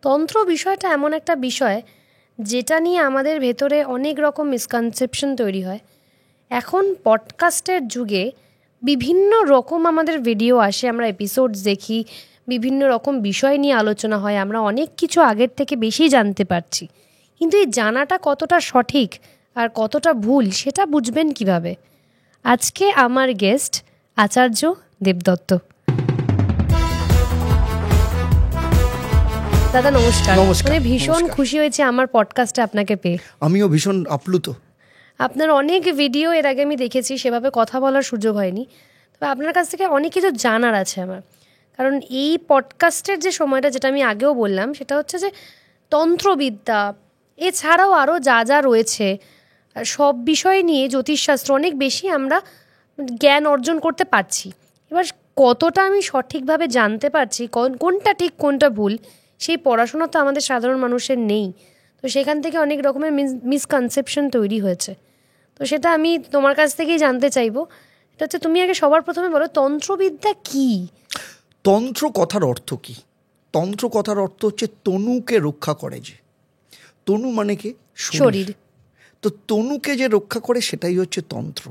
তন্ত্র বিষয়টা এমন একটা বিষয় যেটা নিয়ে আমাদের ভেতরে অনেক রকম মিসকনসেপশন তৈরি হয়। এখন পডকাস্টের যুগে বিভিন্ন রকম আমাদের ভিডিও আসে, আমরা এপিসোডস দেখি, বিভিন্ন রকম বিষয় নিয়ে আলোচনা হয়, আমরা অনেক কিছু আগের থেকে বেশি জানতে পারছি। কিন্তু এই জানাটা কতটা সঠিক আর কতটা ভুল সেটা বুঝবেন কিভাবে? আজকে আমার গেস্ট আচার্য দেবদত্ত। দাদা নমস্কার। নমস্কার, মানে ভীষণ নমস্কার। খুশি হয়েছে আমার পডকাস্টে আপনাকে পেয়ে। আমিও ভীষণ আপ্লুত। আপনার অনেক ভিডিও এর আগে আমি দেখেছি, সেভাবে কথা বলার সুযোগ হয়নি, তবে আপনার কাছ থেকে অনেক কিছু জানার আছে আমার। কারণ এই পডকাস্টের যে সময়টা, যেটা আমি আগেও বললাম, সেটা হচ্ছে যে তন্ত্রবিদ্যা এছাড়াও আরও যা যা রয়েছে সব বিষয় নিয়ে জ্যোতিষশাস্ত্র অনেক বেশি আমরা জ্ঞান অর্জন করতে পারছি। এবার কতটা আমি সঠিকভাবে জানতে পারছি কোনটা ঠিক কোনটা ভুল, সেই পড়াশোনা তো আমাদের সাধারণ মানুষের নেই। তো সেখান থেকে অনেক রকমের মিসকনসেপশন তৈরি হয়েছে। তো সেটা আমি তোমার কাছ থেকেই জানতে চাইবো। এটা হচ্ছে, তুমি আগে সবার প্রথমে বলো তন্ত্রবিদ্যা কি? তন্ত্র কথার অর্থ কি? তন্ত্র কথার অর্থ হচ্ছে তনুকে রক্ষা করে। যে তনু মানে কি? শরীর। তো তনুকে যে রক্ষা করে সেটাই হচ্ছে তন্ত্র।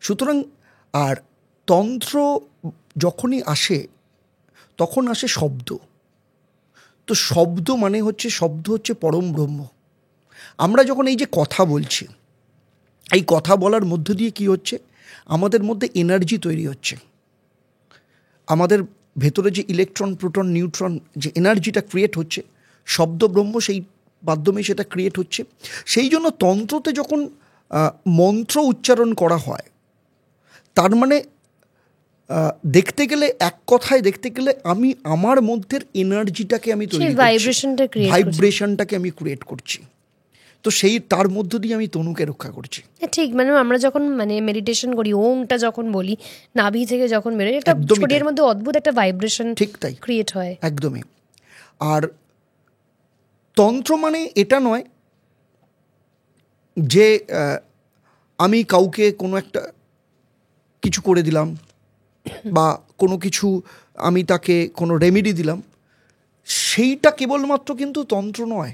সুতরাং আর তন্ত্র যখনই আসে তখন আসে শব্দ। তো শব্দ মানে হচ্ছে, শব্দ হচ্ছে পরম ব্রহ্ম। আমরা যখন এই যে কথা বলছি, এই কথা বলার মধ্য দিয়ে কি হচ্ছে, আমাদের মধ্যে এনার্জি তৈরি হচ্ছে। আমাদের ভেতরে যে ইলেকট্রন, প্রোটন, নিউট্রন, যে এনার্জিটা ক্রিয়েট হচ্ছে, শব্দ ব্রহ্ম সেই মাধ্যমে সেটা ক্রিয়েট হচ্ছে। সেই জন্য তন্ত্রতে যখন মন্ত্র উচ্চারণ করা হয়, তার মানে দেখতে গেলে, এক কথায় দেখতে গেলে, আমি আমার মধ্যের এনার্জিটাকে আমি তৈরি করছি, ভাইব্রেশনটাকে আমি ক্রিয়েট করছি। তো সেই তার মধ্য দিয়ে আমি তনুকে রক্ষা করছি। ঠিক, মানে আমরা যখন মেডিটেশন করি, ওংটা যখন বলি, নাভি থেকে যখন বেরোয়, এটা শরীরের মধ্যে অদ্ভুত একটা ভাইব্রেশন ঠিক তাই ক্রিয়েট হয়। একদমই। আর তন্ত্র মানে এটা নয় যে আমি কাউকে কোনো একটা কিছু করে দিলাম বা কোনো কিছু আমি তাকে কোনো রেমেডি দিলাম, সেইটা কেবলমাত্র কিন্তু তন্ত্র নয়।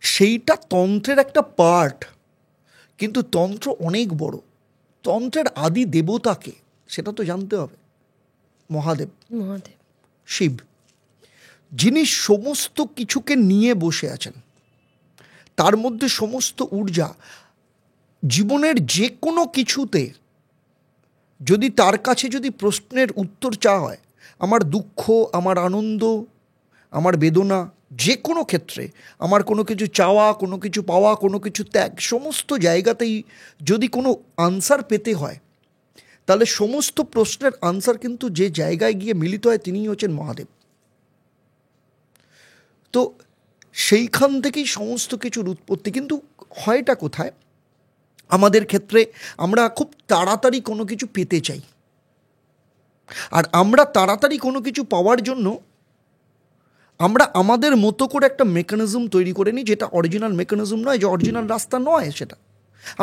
সেইটা তন্ত্রের একটা পার্ট, কিন্তু তন্ত্র অনেক বড়। তন্ত্রের আদি দেবতাকে সেটা তো জানতে হবে। মহাদেব, শিব, যিনি সমস্ত কিছুকে নিয়ে বসে আছেন। তার মধ্যে সমস্ত ঊর্জা, জীবনের যে কোনো কিছুতে যদি তার কাছে যদি প্রশ্নের উত্তর চাওয়া হয়, আমার দুঃখ, আমার আনন্দ, আমার বেদনা, যে কোনো ক্ষেত্রে আমার কোনো কিছু চাওয়া, কোনো কিছু পাওয়া, কোনো কিছু ত্যাগ, সমস্ত জায়গাতেই যদি কোনো আনসার পেতে হয়, তাহলে সমস্ত প্রশ্নের আনসার কিন্তু যে জায়গায় গিয়ে মিলিত হয়, তিনিই হচ্ছেন মহাদেব। তো সেইখান থেকেই সমস্ত কিছুর উৎপত্তি। কিন্তু হয়টা কোথায়? আমাদের ক্ষেত্রে আমরা খুব তাড়াতাড়ি কোনো কিছু পেতে চাই, আর আমরা তাড়াতাড়ি কোনো কিছু পাওয়ার জন্য আমরা আমাদের মতো করে একটা মেকানিজম তৈরি করে নিই, যেটা অরিজিনাল মেকানিজম নয়, যে অরিজিনাল রাস্তা নয় সেটা।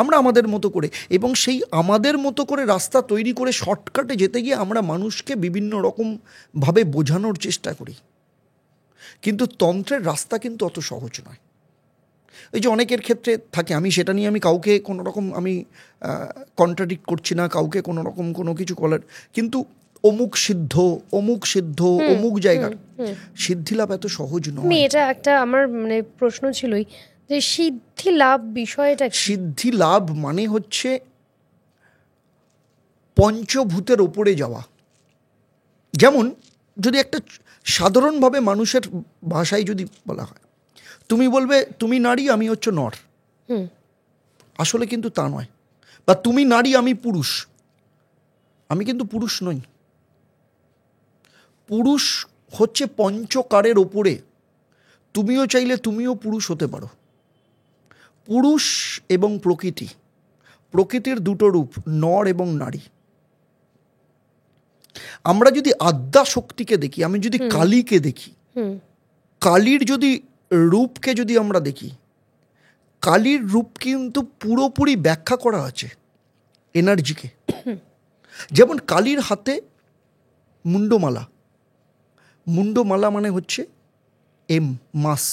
আমরা আমাদের মতো করে, এবং সেই আমাদের মতো করে রাস্তা তৈরি করে শর্টকাটে যেতে গিয়ে আমরা মানুষকে বিভিন্ন রকমভাবে বোঝানোর চেষ্টা করি। কিন্তু তন্ত্রের রাস্তা কিন্তু অত সহজ নয়। এই যে অনেকের ক্ষেত্রে থাকে, আমি সেটা নিয়ে আমি কাউকে কোনো রকম আমি কন্ট্রাডিক্ট করছি না, কাউকে কোনো রকম কোনো কিছু করার, কিন্তু অমুক সিদ্ধ, অমুক সিদ্ধ, অমুক জায়গার সিদ্ধি লাভ এত সহজ নয়। এটা একটা আমার প্রশ্ন ছিলই যে সিদ্ধি লাভ বিষয়টা। সিদ্ধি লাভ মানে হচ্ছে পঞ্চভূতের ওপরে যাওয়া। যেমন যদি একটা সাধারণভাবে মানুষের ভাষায় যদি বলা হয়, তুমি বলবে তুমি নারী, আমি হচ্ছে নর। আসলে কিন্তু তা নয়। বা তুমি নারী, আমি পুরুষ। আমি কিন্তু পুরুষ নই। পুরুষ হচ্ছে পঞ্চকারের ওপরে। তুমিও চাইলে তুমিও পুরুষ হতে পারো। পুরুষ এবং প্রকৃতি, প্রকৃতির দুটো রূপ, নর এবং নারী। আমরা যদি আদ্যা শক্তিকে দেখি, আমি যদি কালীকে দেখি, কালীর যদি রূপকে যদি আমরা দেখি, কালীর রূপ কিন্তু পুরোপুরি ব্যাখ্যা করা আছে এনার্জিকে। যেমন কালীর হাতে মুন্ডমালা। মুন্ডমালা মানে হচ্ছে এম, মাস,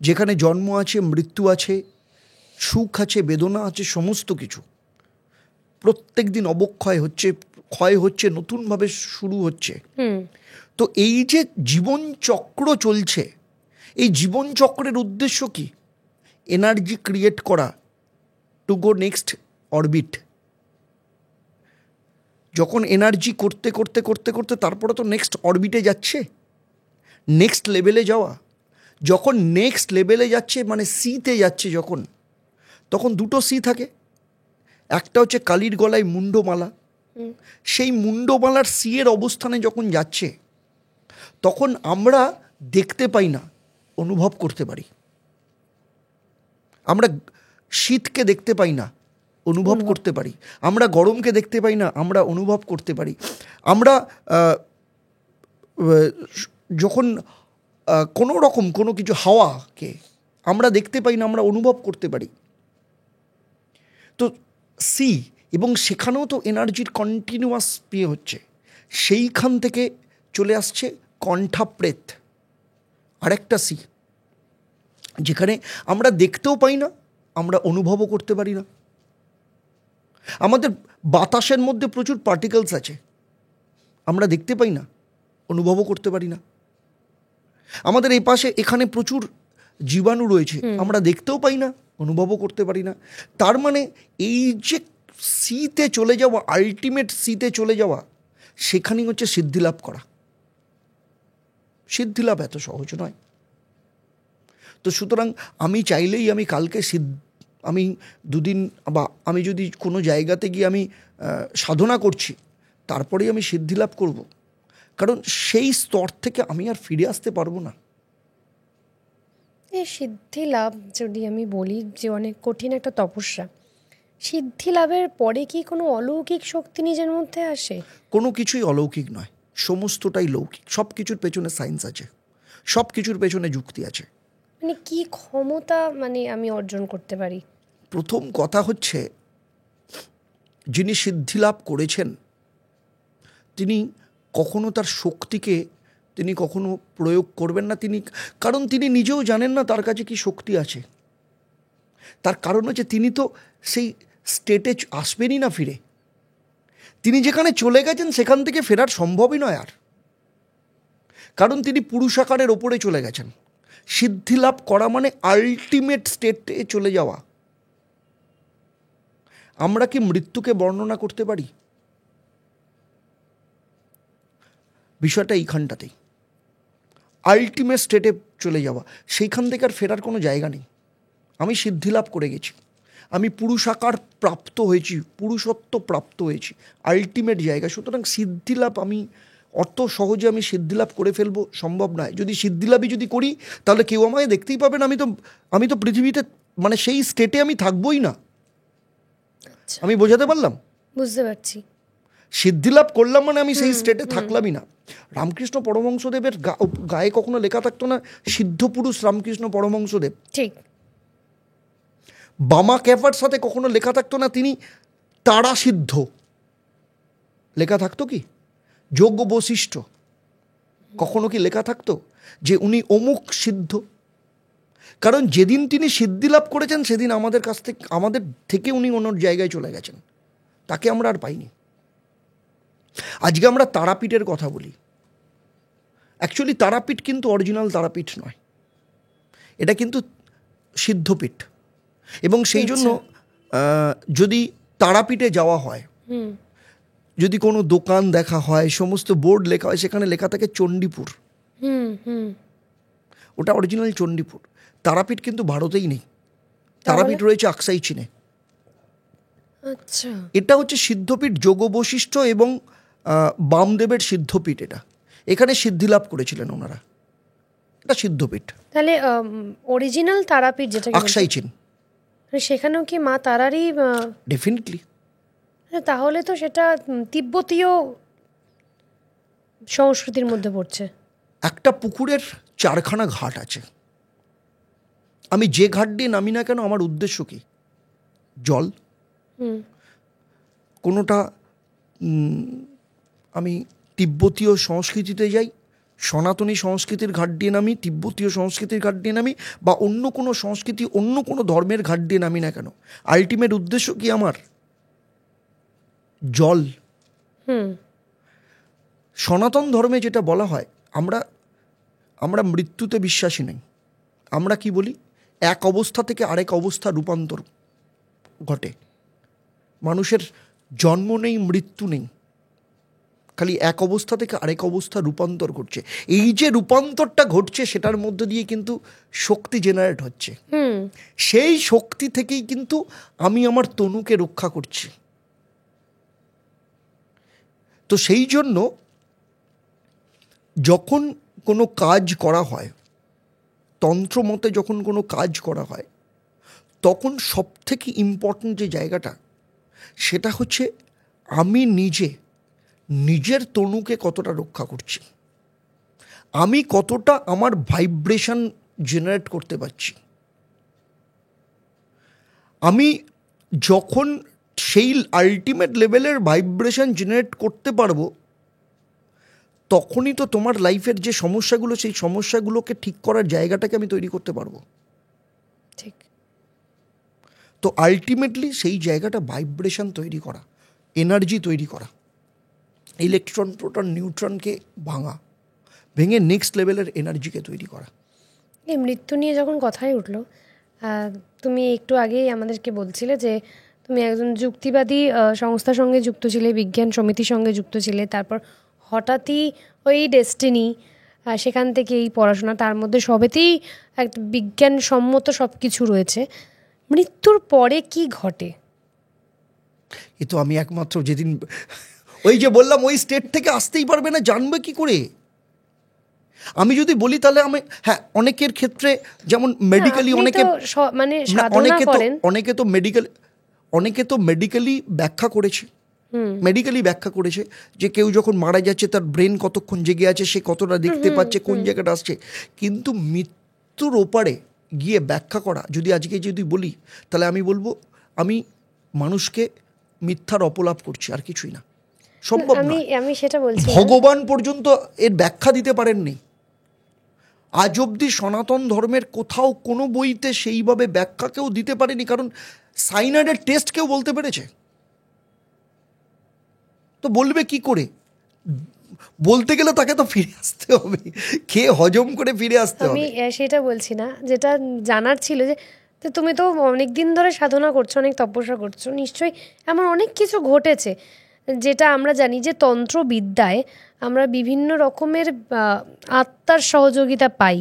যেখানে জন্ম আছে, মৃত্যু আছে, সুখ আছে, বেদনা আছে, সমস্ত কিছু প্রত্যেক দিন অবক্ষয় হচ্ছে, ক্ষয় হচ্ছে, নতুনভাবে শুরু হচ্ছে। তো এই যে জীবন চক্র চলছে, এই জীবন চক্রের উদ্দেশ্য কি? এনার্জি ক্রিয়েট করা টু গো নেক্সট অরবিট। যখন এনার্জি করতে করতে করতে করতে তারপরে তো নেক্সট অরবিটে যাচ্ছে, নেক্সট লেভেলে যাওয়া। যখন নেক্সট লেভেলে যাচ্ছে মানে সিতে যাচ্ছে যখন, তখন দুটো সি থাকে। একটা হচ্ছে কালির গলায় মুন্ডমালা, সেই মুন্ডমালার সি এর অবস্থানে যখন যাচ্ছে তখন আমরা দেখতে পাই না, অনুভব করতে পারি। আমরা শীতকে দেখতে পাই না, অনুভব করতে পারি। আমরা গরমকে দেখতে পাই না, আমরা অনুভব করতে পারি। আমরা যখন কোনো রকম কোনো কিছু হাওয়াকে আমরা দেখতে পাই না, আমরা অনুভব করতে পারি। তো সি, এবং সেখানেও তো এনার্জির কন্টিনিউয়াস পেয়ে হচ্ছে। সেইখান থেকে চলে আসছে কণ্ঠাপ্রেত, আরেকটা সি, যেখানে আমরা দেখতেও পাই না, আমরা অনুভবও করতে পারি না। আমাদের বাতাসের মধ্যে প্রচুর পার্টিকেলস আছে, আমরা দেখতে পাই না, অনুভবও করতে পারি না। আমাদের এই পাশে এখানে প্রচুর জীবাণু রয়েছে, আমরা দেখতেও পাই না, অনুভবও করতে পারি না। তার মানে এই যে সিতে চলে যাওয়া, আলটিমেট সিতে চলে যাওয়া, সেখানেই হচ্ছে সিদ্ধিলাভ করা। সিদ্ধিলাভ এত সহজ নয়। তো সুতরাং আমি চাইলেই আমি কালকে আমি দুদিন বা আমি যদি কোনো জায়গাতে গিয়ে আমি সাধনা করছি, তারপরেই আমি সিদ্ধিলাভ করব, কারণ সেই স্তর থেকে আমি আর ফিরে আসতে পারবো না। এই সিদ্ধি লাভ যদি আমি বলি যে অনেক কঠিন একটা তপস্যা, সিদ্ধি লাভের পরে কি কোনো অলৌকিক শক্তি নিজের মধ্যে আসে? কোনো কিছুই অলৌকিক নয়, সমস্তটাই লৌকিক। সব কিছুর পেছনে সায়েন্স আছে, সব কিছুর পেছনে যুক্তি আছে। মানে কি ক্ষমতা মানে আমি অর্জন করতে পারি? প্রথম কথা হচ্ছে, যিনি সিদ্ধিলাভ করেছেন তিনি কখনো তার শক্তিকে তিনি কখনো প্রয়োগ করবেন না। কারণ তিনি নিজেও জানেন না তার কাছে কি শক্তি আছে। তার কারণ হচ্ছে তিনি তো সেই স্টেটে আসবেনই না ফিরে। তিনি যেখানে চলে গেছেন সেখান থেকে ফেরার সম্ভবই নয় আর, কারণ তিনি পুরুষাকারের ওপরে চলে গেছেন। সিদ্ধিলাভ করা মানে আলটিমেট স্টেটে চলে যাওয়া। আমরা কি মৃত্যুকে বর্ণনা করতে পারি? বিষয়টা এইখানটাতেই, আলটিমেট স্টেটে চলে যাওয়া, সেইখান থেকে আর ফেরার কোনো জায়গা নেই। আমি সিদ্ধিলাভ করে গেছি, আমি পুরুষাকার প্রাপ্ত হয়েছি, পুরুষত্ব প্রাপ্ত হয়েছি, আলটিমেট জায়গা। সুতরাং সিদ্ধিলাভ আমি অত সহজে আমি সিদ্ধিলাভ করে ফেলবো সম্ভব নয়। যদি সিদ্ধিলাভই যদি করি তাহলে কেউ আমায় দেখতেই পাবে না। আমি তো পৃথিবীতে মানে সেই স্টেটে আমি থাকবোই না। আমি বোঝাতে পারলাম? বুঝতে পারছি। সিদ্ধিলাভ করলাম মানে আমি সেই স্টেটে থাকলামই না। রামকৃষ্ণ পরমহংসদেবের গায়ে কখনো লেখা থাকতো না সিদ্ধ পুরুষ রামকৃষ্ণ পরমহংসদেব? ঠিক। বামা ক্যাফার সাথে কখনো লেখা থাকতো না তিনি তারা সিদ্ধ? লেখা থাকতো কি? যোগ্য বৈশিষ্ট্য কখনো কি লেখা থাকতো যে উনি অমুক সিদ্ধ? কারণ যেদিন তিনি সিদ্ধিলাভ করেছেন সেদিন আমাদের থেকে উনি অন্য জায়গায় চলে গেছেন, তাকে আমরা আর পাইনি। আজকে আমরা তারাপীঠের কথা বলি, অ্যাকচুয়ালি তারাপীঠ কিন্তু অরিজিনাল তারাপীঠ নয়, এটা কিন্তু সিদ্ধপীঠ। এবং সেই জন্য যদি তারাপীঠে যাওয়া হয়, যদি কোনো দোকান দেখা হয়, সমস্ত বোর্ড লেখা হয়, সেখানে লেখা থাকে চণ্ডীপুর, ওটা অরিজিনাল চণ্ডীপুর। তারাপীঠ কিন্তু ভারতেই নেই, তারাপীঠ রয়েছে আকসাই চীনে। আচ্ছা, এটা হচ্ছে সিদ্ধপীঠ, যোগ বৈশিষ্ট্য এবং বামদেবের সিদ্ধপীঠ। এখানে সিদ্ধিলাভ করেছিলেন ওনারা, এটা সিদ্ধপীঠ। তাহলে অরিজিনাল তারাপীঠ যেটা আকসাই চীন, সেখানেও কি মা তারারই? ডেফিনেটলি। তাহলে তো সেটা তিব্বতীয় সংস্কৃতির মধ্যে পড়ছে। একটা পুকুরের 4খানা ঘাট আছে, আমি যে ঘাট দিয়ে নামি না কেন আমার উদ্দেশ্য কি? জল। কোনোটা আমি তিব্বতীয় সংস্কৃতিতে যাই, সনাতনী সংস্কৃতির ঘাট দিয়ে নামি, তিব্বতীয় সংস্কৃতির ঘাট দিয়ে নামি, বা অন্য কোনো সংস্কৃতি, অন্য কোনো ধর্মের ঘাট দিয়ে নামি না কেন, আলটিমেট উদ্দেশ্য কি আমার? জল। সনাতন ধর্মে যেটা বলা হয়, আমরা মৃত্যুতে বিশ্বাসী নেই। আমরা কি বলি? এক অবস্থা থেকে আরেক অবস্থা রূপান্তর ঘটে। মানুষের জন্ম নেই, মৃত্যু নেই, খালি এক অবস্থা থেকে আরেক অবস্থা রূপান্তর ঘটছে। এই যে রূপান্তরটা ঘটছে সেটার মধ্যে দিয়ে কিন্তু শক্তি জেনারেট হচ্ছে। সেই শক্তি থেকেই কিন্তু আমি আমার তনুকে রক্ষা করছি। তো সেই জন্য যখন কোনো কাজ করা হয়, তন্ত্র মতে যখন কোনো কাজ করা হয়, তখন সবথেকে ইম্পর্ট্যান্ট যে জায়গাটা, সেটা হচ্ছে আমি নিজের তনুকে কতটা রক্ষা করছি, আমি কতটা আমার ভাইব্রেশন জেনারেট করতে পারছি। আমি যখন সেই আলটিমেট লেভেলের ভাইব্রেশন জেনারেট করতে পারবো, তখনই তো তোমার লাইফের যে সমস্যাগুলো, সেই সমস্যাগুলোকে ঠিক করার জায়গাটাকে আমি তৈরি করতে পারবো। ঠিক। তো আলটিমেটলি সেই জায়গাটা ভাইব্রেশন তৈরি করা, এনার্জি তৈরি করা, ইলেকট্রন, প্রোটন, নিউট্রনকে ভেঙে নেক্সট লেভেলের এনার্জিকে তৈরি করা। এই মৃত্যু নিয়ে যখন কথাই উঠলো, তুমি একটু আগেই আমাদেরকে বলছিলে যে তুমি একজন যুক্তিবাদী সংস্থার সঙ্গে যুক্ত ছিলে, বিজ্ঞান সমিতির সঙ্গে যুক্ত ছিলে, তারপর হঠাৎই ওই ডেস্টিনি, সেখান থেকে এই পড়াশোনা, তার মধ্যে সবেতেই একটা বিজ্ঞানসম্মত সব কিছু রয়েছে। মৃত্যুর পরে কি ঘটে? এ তো আমি একমাত্র যেদিন ওই যে বললাম, ওই স্টেট থেকে আসতেই পারবে না, জানবে কি করে? আমি যদি বলি তাহলে অনেকের ক্ষেত্রে, যেমন মেডিকেলি অনেকে তো মেডিকেলি ব্যাখ্যা করেছে যে কেউ যখন মারা যাচ্ছে তার ব্রেন কতক্ষণ জেগে আছে, সে কতটা দেখতে পাচ্ছে, কোন জায়গাটা আসছে। কিন্তু মৃত্যুর ওপারে গিয়ে ব্যাখ্যা করা, যদি বলি, তাহলে আমি বলবো আমি মানুষকে মিথ্যার অপলাপ করছি, আর কিছুই না। সম্ভব না। আমি সেটা বলছি, ভগবান পর্যন্ত এর ব্যাখ্যা দিতে পারেননি। আজ অবধি সনাতন ধর্মের কোথাও কোনো বইতে সেইভাবে ব্যাখ্যা কেউ দিতে পারেনি, কারণ সাইনাইডের টেস্ট কেউ বলতে পেরেছে? তো বলবে কি করে? বলতে গেলে তাকে তো ফিরে আসতে হবে, খেয়ে হজম করে ফিরে আসতে হবে। আমি সেটা বলছি না, যেটা জানার ছিল যে তুমি তো অনেক দিন ধরে সাধনা করছো, অনেক তপস্যা করছো, নিশ্চয়ই এমন অনেক কিছু ঘটেছে যেটা আমরা জানি যে তন্ত্রবিদ্যায় আমরা বিভিন্ন রকমের আত্মার সহযোগিতা পাই।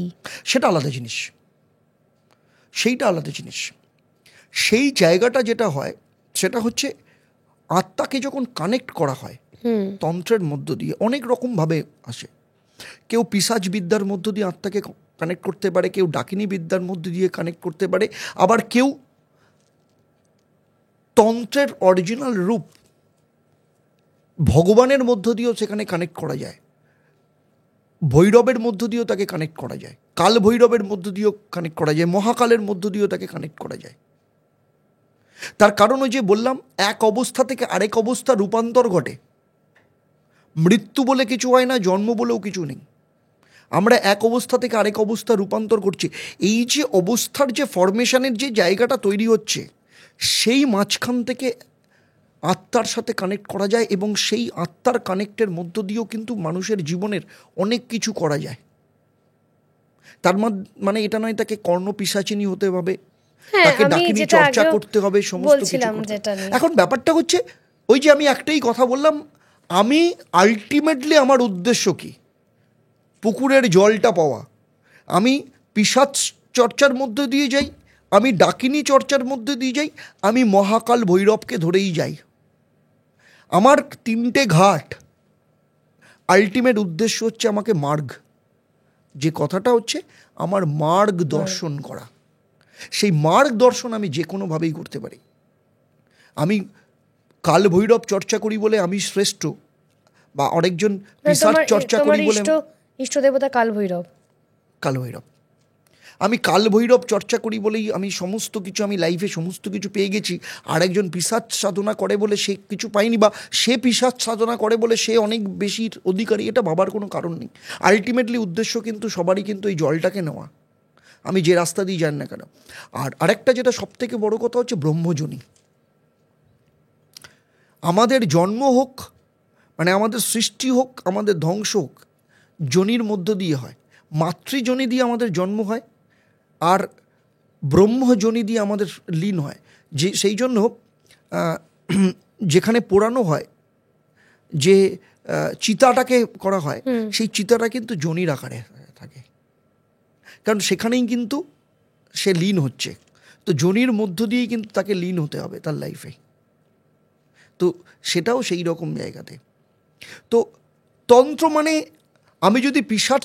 সেটা আলাদা জিনিস, সেই জায়গাটা যেটা হয় সেটা হচ্ছে আত্মাকে যখন কানেক্ট করা হয় তন্ত্রের মধ্য দিয়ে, অনেক রকমভাবে আসে। কেউ পিশাচ বিদ্যার মধ্য দিয়ে আত্মাকে কানেক্ট করতে পারে, কেউ ডাকিনী বিদ্যার মধ্য দিয়ে কানেক্ট করতে পারে, আবার কেউ তন্ত্রের অরিজিনাল রূপ ভগবানের মধ্য দিয়েও সেখানে কানেক্ট করা যায়, ভৈরবের মধ্য দিয়েও তাকে কানেক্ট করা যায়, কাল ভৈরবের মধ্য দিয়েও কানেক্ট করা যায়, মহাকালের মধ্য দিয়েও তাকে কানেক্ট করা যায়। তার কারণ ওই যে বললাম, এক অবস্থা থেকে আরেক অবস্থা রূপান্তর ঘটে। মৃত্যু বলে কিছু হয় না, জন্ম বলেও কিছু নেই। আমরা এক অবস্থা থেকে আরেক অবস্থা রূপান্তর করছি। এই যে অবস্থার যে ফরমেশনের যে জায়গাটা তৈরি হচ্ছে, সেই মাঝখান থেকে আত্মার সাথে কানেক্ট করা যায়, এবং সেই আত্মার কানেক্টের মধ্য দিয়েও কিন্তু মানুষের জীবনের অনেক কিছু করা যায়। তার মানে এটা নয় তাকে কর্ণপিশাচিনী হতে হবে, তাকে ডাকিনী চর্চা করতে হবে, সমস্ত কিছু। এখন ব্যাপারটা হচ্ছে ওই যে আমি একটাই কথা বললাম, আমি আলটিমেটলি আমার উদ্দেশ্য কি? পুকুরের জলটা পাওয়া। আমি পিশাচ চর্চার মধ্যে দিয়ে যাই, আমি ডাকিনী চর্চার মধ্যে দিয়ে যাই, আমি মহাকাল ভৈরবকে ধরেই যাই। আমার তিনটে ঘাট, আলটিমেট উদ্দেশ্য হচ্ছে আমাকে মার্গ, যে কথাটা হচ্ছে আমার মার্গ দর্শন করা। সেই মার্গ দর্শন আমি যে কোনোভাবেই করতে পারি। আমি কাল ভৈরব চর্চা করি বলে আমি শ্রেষ্ঠ, বা আরেকজন পিশাচ চর্চা করি বলে। ইষ্ট দেবতা কাল ভৈরব। আমি কালভৈরব চর্চা করি বলেই আমি সমস্ত কিছু, আমি লাইফে সমস্ত কিছু পেয়ে গেছি, আর একজন পিশাচ সাধনা করে বলে সে কিছু পায়নি, বা সে পিশাচ সাধনা করে বলে সে অনেক বেশি অধিকারী, এটা ভাবার কোনো কারণ নেই। আলটিমেটলি উদ্দেশ্য কিন্তু সবারই কিন্তু এই জলটাকে নেওয়া, আমি যে রাস্তা দিয়ে যান না কেন। আর আরেকটা যেটা সবথেকে বড় কথা হচ্ছে ব্রহ্মজনী। আমাদের জন্ম হোক, মানে আমাদের সৃষ্টি হোক, আমাদের ধ্বংস হোক, যোনির মধ্য দিয়ে হয়। মাতৃযোনি দিয়ে আমাদের জন্ম হয়, আর ব্রহ্মযোনি দিয়ে আমাদের লীন হয়। যে সেই জন্য যেখানে পোড়ানো হয়, যে চিতাটাকে করা হয়, সেই চিতাটা কিন্তু যোনির আকারে থাকে, কারণ সেখানেই কিন্তু সে লীন হচ্ছে। তো যোনির মধ্য দিয়েই কিন্তু তাকে লীন হতে হবে তার লাইফে। তো সেটাও সেই রকম জায়গাতে। তো তন্ত্র মানে, আমি যদি পিশাচ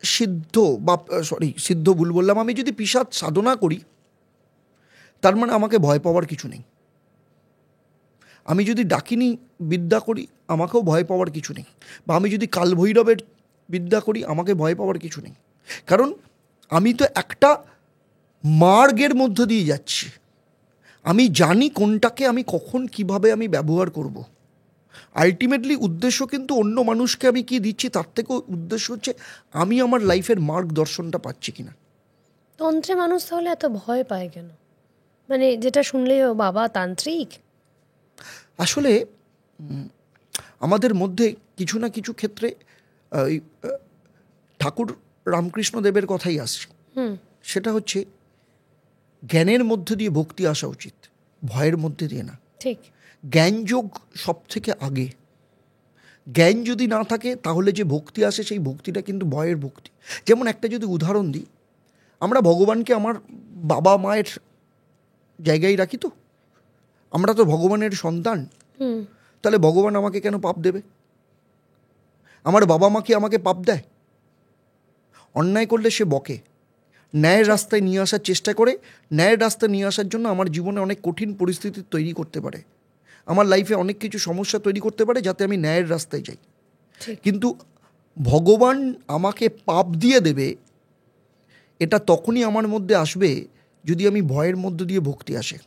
সিদ্ধ, বা সিদ্ধ ভুল বললাম, আমি যদি পিশাচ সাধনা করি, তার মানে আমাকে ভয় পাওয়ার কিছু নেই। আমি যদি ডাকিনী বিদ্যা করি, আমাকেও ভয় পাওয়ার কিছু নেই। বা আমি যদি কালভৈরবের বিদ্যা করি, আমাকে ভয় পাওয়ার কিছু নেই। কারণ আমি তো একটা মার্গের মধ্য দিয়ে যাচ্ছি। আমি জানি কোনটাকে আমি কখন কিভাবে আমি ব্যবহার করব। আলটিমেটলি উদ্দেশ্য কিন্তু অন্য মানুষকে আমি কি দিচ্ছি, তার থেকেও উদ্দেশ্য হচ্ছে আমি আমার লাইফের মার্গদর্শনটা পাচ্ছি কিনা। তন্ত্রে মানুষ তাহলে এত ভয় পায় কেন? মানে যেটা শুনলেই বাবা তান্ত্রিক। আসলে আমাদের মধ্যে কিছু না কিছু ক্ষেত্রে ওই ঠাকুর রামকৃষ্ণদেবের কথাই আসছে। সেটা হচ্ছে জ্ঞানের মধ্যে দিয়ে ভক্তি আসা উচিত, ভয়ের মধ্যে দিয়ে না। ঠিক। জ্ঞানযোগ সব থেকে আগে। জ্ঞান যদি না থাকে তাহলে যে ভক্তি আসে, সেই ভক্তিটা কিন্তু ভয়ের ভক্তি। যেমন একটা যদি উদাহরণ দিই, আমরা ভগবানকে আমার বাবা মায়ের জায়গায় রাখি। তো আমরা তো ভগবানের সন্তান, তাহলে ভগবান আমাকে কেন পাপ দেবে? আমার বাবা মা কি আমাকে পাপ দেয়? অন্যায় করলে সে বকে, ন্যায়ের রাস্তায় নিয়ে আসার চেষ্টা করে। ন্যায়ের রাস্তায় নিয়ে আসার জন্য আমার জীবনে অনেক কঠিন পরিস্থিতি তৈরি করতে পারে, আমার লাইফে অনেক কিছু সমস্যা তৈরি করতে পারে, যাতে আমি ন্যায়ের রাস্তায় যাই। কিন্তু ভগবান আমাকে পাপ দিয়ে দেবে, এটা তখনই আমার মধ্যে আসবে যদি আমি ভয়ের মধ্য দিয়ে ভক্তি আসে।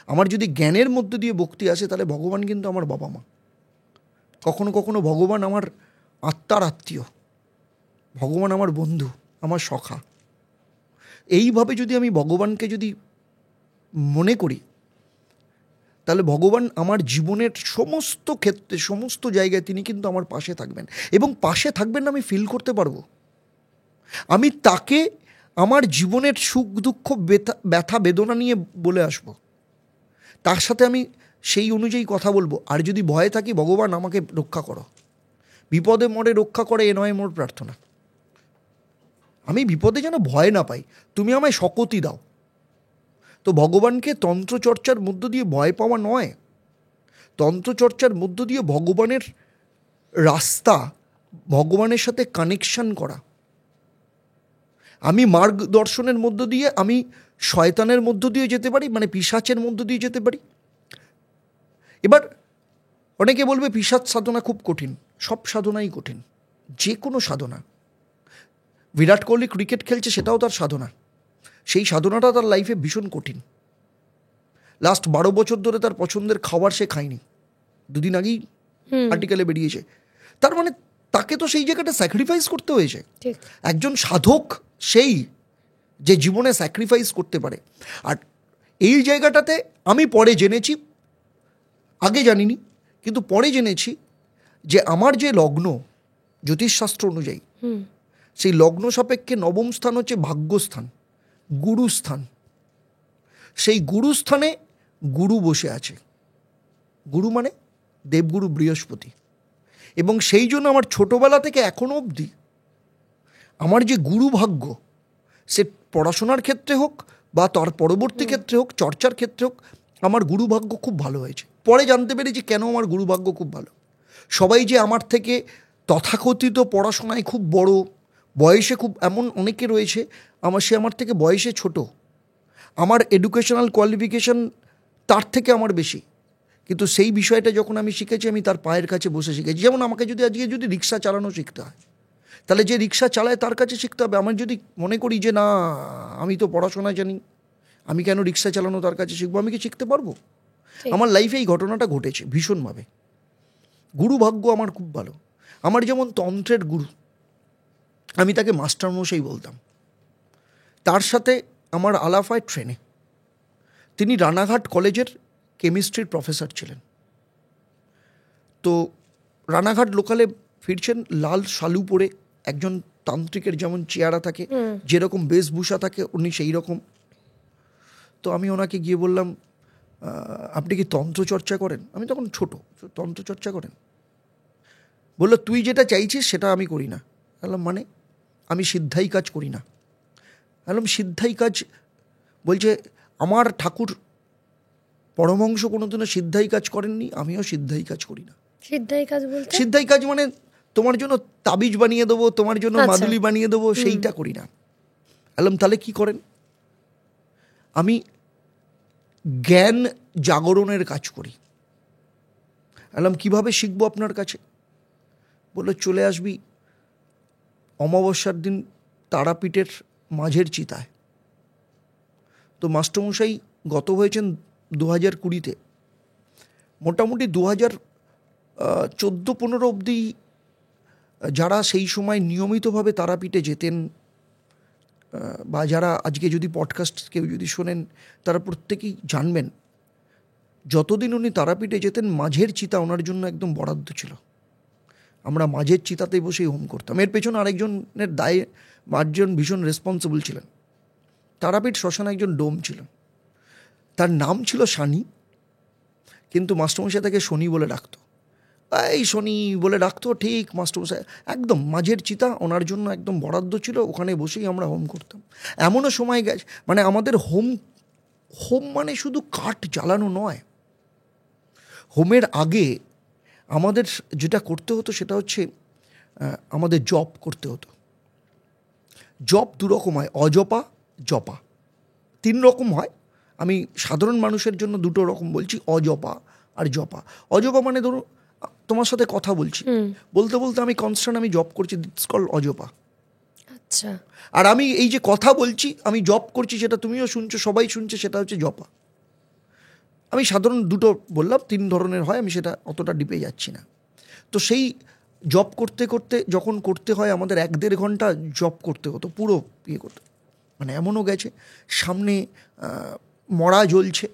আমার যদি জ্ঞানের মধ্য দিয়ে ভক্তি আসে, তাহলে ভগবান কিন্তু আমার বাবা মা। কখনো কখনো ভগবান আমার আত্মার আত্মীয়, ভগবান আমার বন্ধু, আমার সখা। এইভাবে যদি আমি ভগবানকে যদি মনে করি, তাহলে ভগবান আমার জীবনের সমস্ত ক্ষেত্রে, সমস্ত জায়গায় তিনি কিন্তু আমার পাশে থাকবেন। এবং পাশে থাকবেন আমি ফিল করতে পারবো। আমি তাকে আমার জীবনের সুখ দুঃখ ব্যথা বেদনা নিয়ে বলে আসব, তার সাথে আমি সেই অনুযায়ী কথা বলবো। আর যদি ভয়ে থাকি, ভগবান আমাকে রক্ষা করো, বিপদে মরে রক্ষা করে, এ নয় মোর প্রার্থনা। আমি বিপদে যেন ভয় না পাই, তুমি আমায় শকতি দাও। তো ভগবানকে তন্ত্রচর্চার মধ্য দিয়ে ভয় পাওয়া নয়, তন্ত্রচর্চার মধ্য দিয়ে ভগবানের রাস্তা, ভগবানের সাথে কানেকশন করা। আমি মার্গদর্শনের মধ্য দিয়ে, আমি শয়তানের মধ্য দিয়ে যেতে পারি, মানে পিশাচের মধ্য দিয়ে যেতে পারি। এবার অনেকে বলবে পিশাচ সাধনা খুব কঠিন। সব সাধনাই কঠিন, যে কোনো সাধনা। বিরাট কোহলি ক্রিকেট খেলছে, সেটাও তার সাধনা। সেই সাধনাটা তার লাইফে ভীষণ কঠিন। লাস্ট 12 বছর ধরে তার পছন্দের খাবার সে খায়নি, দুদিন আগেই আর্টিকেলে বেরিয়েছে। তার মানে তাকে তো সেই জায়গাটা স্যাক্রিফাইস করতে হয়েছে। একজন সাধক সেই যে জীবনে স্যাক্রিফাইস করতে পারে। আর এই জায়গাটাতে আমি পরে জেনেছি, আগে জানিনি, কিন্তু পরে জেনেছি যে আমার যে লগ্ন, জ্যোতিষশাস্ত্র অনুযায়ী সেই লগ্ন সাপেক্ষে নবম স্থান হচ্ছে ভাগ্যস্থান, গুরুস্থান। সেই গুরুস্থানে গুরু বসে আছে। গুরু মানে দেবগুরু বৃহস্পতি। এবং সেই জন্য আমার ছোটোবেলা থেকে এখনও অবধি আমার যে গুরু ভাগ্য, সে পড়াশোনার ক্ষেত্রে হোক বা তার পরবর্তী ক্ষেত্রে হোক, চর্চার ক্ষেত্রে হোক, আমার গুরু ভাগ্য খুব ভালো হয়েছে। পরে জানতে পেরেছি কেন আমার গুরু ভাগ্য খুব ভালো। সবাই যে আমার থেকে তথাকথিত পড়াশোনায় খুব বড়, বয়সে খুব, এমন অনেকে রয়েছে, সে আমার থেকে বয়সে ছোট, আমার এডুকেশনাল কোয়ালিফিকেশন তার থেকে আমার বেশি, কিন্তু সেই বিষয়টা যখন আমি শিখেছি, আমি তার পায়ের কাছে বসে শিখেছি। যেমন আমাকে যদি আজকে যদি রিক্সা চালানো শিখতে হয়, তাহলে যে রিক্সা চালায় তার কাছে শিখতে হবে। আমার যদি মনে করি যে না আমি তো পড়াশোনা জানি, আমি কেন রিক্সা চালানো তার কাছে শিখবো, আমি কি শিখতে পারবো? আমার লাইফে এই ঘটনাটা ঘটেছে ভীষণভাবে। গুরু ভাগ্য আমার খুব ভালো। আমার যেমন তন্ত্রের গুরু, আমি তাকে মাস্টারমশাই বলতাম, তার সাথে আমার আলাপ হয় ট্রেনে। তিনি রানাঘাট কলেজের কেমিস্ট্রির প্রফেসর ছিলেন। তো রানাঘাট লোকালে ফিরছেন, লাল শালু পরে, একজন তান্ত্রিকের যেমন চেহারা থাকে, যেরকম বেশভূষা থাকে উনি সেই রকম। তো আমি ওনাকে গিয়ে বললাম, আপনি কি তন্ত্র চর্চা করেন? আমি তখন ছোট, তন্ত্র চর্চা করেন? বললো তুই যেটা চাইছিস সেটা আমি করি না। বললাম মানে? আমি সিদ্ধাই কাজ করি না। বললাম সিদ্ধাই কাজ? বলছে আমার ঠাকুর পরমহংস কোনোদিনও সিদ্ধাই কাজ করেননি, আমিও সিদ্ধাই কাজ করি না। সিদ্ধাই কাজ বলতে? সিদ্ধাই কাজ মানে তোমার জন্য তাবিজ বানিয়ে দেবো, তোমার জন্য মাদুলি বানিয়ে দেবো, সেইটা করি না। বললাম তাহলে কি করেন? আমি জ্ঞান জাগরণের কাজ করি। বললাম কীভাবে শিখবো আপনার কাছে? বললো চলে আসবি অমাবস্যার দিন তারাপীঠের মাঝের চিতায়। তো মাস্টারমশাই গত হয়েছেন 2020-তে। মোটামুটি 2014-15 অবধি যারা সেই সময় নিয়মিতভাবে তারাপীঠে যেতেন, বা যারা আজকে যদি পডকাস্ট কেউ যদি শোনেন, তারা প্রত্যেকেই জানবেন যতদিন উনি তারাপীঠে যেতেন মাঝের চিতা ওনার জন্য একদম বরাদ্দ ছিল। আমরা মাঝের চিতাতেই বসেই হোম করতাম। এর পেছনে আরেকজনের দায়ে একজন ভীষণ রেসপন্সিবল ছিলেন। তারাপীঠ শ্মশানে একজন ডোম ছিলেন, তার নাম ছিল শানি, কিন্তু মাস্টারমশাই তাকে শনি বলে ডাকতো। এই শনি বলে ডাকতো, ঠিক মাস্টারমশাই একদম মাঝের চিতা ওনার জন্য একদম বরাদ্দ ছিল, ওখানে বসেই আমরা হোম করতাম। এমনও সময় গেছে, মানে আমাদের হোম মানে শুধু কাঠ জ্বালানো নয়। হোমের আগে আমাদের যেটা করতে হতো সেটা হচ্ছে আমাদের জপ করতে হতো। জপ 2 রকম হয়, অজপা, জপা। 3 রকম হয়, আমি সাধারণ মানুষের জন্য 2 রকম বলছি, অজপা আর জপা। অজপা মানে ধরুন তোমার সাথে কথা বলছি, বলতে বলতে আমি কনস্ট্যান্ট আমি জপ করছি, দিটস কল্ড অজপা। আচ্ছা। আর আমি এই যে কথা বলছি, আমি জপ করছি, সেটা তুমিও শুনছো, সবাই শুনছে, সেটা হচ্ছে জপা। আমি সাধারণ 2 বললাম, 3 ধরনের হয়, আমি সেটা অতটা ডিপে যাচ্ছি না। তো সেই জপ করতে করতে যখন করতে হয় আমাদের 1-1.5 ঘন্টা জপ করতে হতো, পুরো ইয়ে করতে। মানে এমনও গেছে সামনে মড়া জ্বলছে,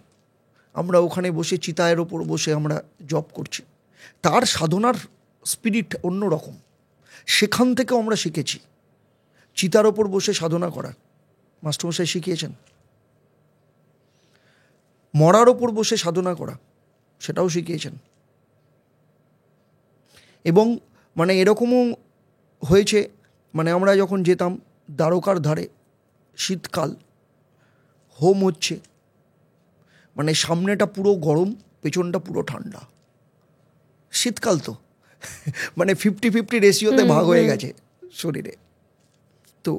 আমরা ওখানে বসে চিতায়ের ওপর বসে আমরা জপ করছি। তার সাধনার স্পিরিট অন্যরকম। সেখান থেকেও আমরা শিখেছি চিতার ওপর বসে সাধনা করা, মাস্টারমশাই শিখিয়েছেন। মরার ওপর বসে সাধনা করা, সেটাও শিখিয়েছেন। এবং মানে এরকমও হয়েছে, মানে আমরা যখন যেতাম দ্বারকার ধারে, শীতকাল, হোম হচ্ছে, মানে সামনেটা পুরো গরম, পেছনটা পুরো ঠান্ডা। শীতকাল তো মানে 50-50 রেশিওতে ভাগ হয়ে গেছে শরীরে। তো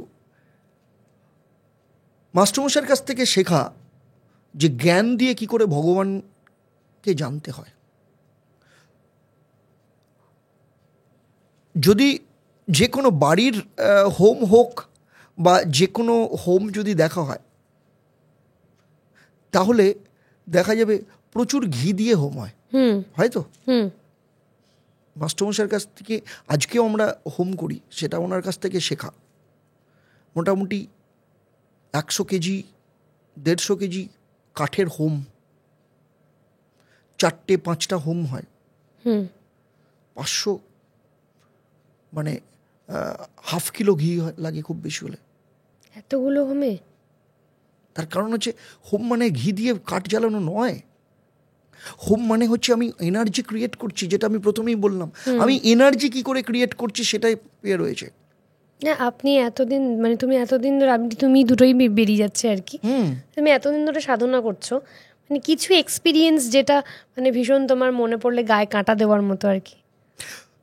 মাস্টারমশাইয়ের কাছ থেকে শেখা যে জ্ঞান দিয়ে কি করে ভগবানকে জানতে হয়। যদি যে কোনো বাড়ির হোম হোক বা যে কোনো হোম যদি দেখা হয়, তাহলে দেখা যাবে প্রচুর ঘি দিয়ে হোম হয়, হয়তো। মাস্টারমশাইয়ের কাছ থেকে আজকেও আমরা হোম করি, সেটা ওনার কাছ থেকে শেখা। মোটামুটি 100 কেজি 150 কেজি কাঠের হোম, 4-5টা হোম হয়, 500 মানে ½ কিলো ঘি লাগে খুব বেশি হলে। এতগুলো হোমে? তার কারণ হচ্ছে হোম মানে ঘি দিয়ে কাঠ জ্বালানো নয়। হোম মানে হচ্ছে আমি এনার্জি ক্রিয়েট করছি, যেটা আমি প্রথমেই বললাম। আমি এনার্জি কি করে ক্রিয়েট করছি সেটাই পেয়ে রয়েছে। না আপনি এতদিন, মানে তুমি এতদিন ধরে, তুমি দুটোই বেরিয়ে যাচ্ছে আর কি, তুমি এতদিন ধরে সাধনা করছো, মানে কিছু এক্সপিরিয়েন্স যেটা মানে ভীষণ তোমার মনে পড়লে গায়ে কাঁটা দেওয়ার মতো আর কি?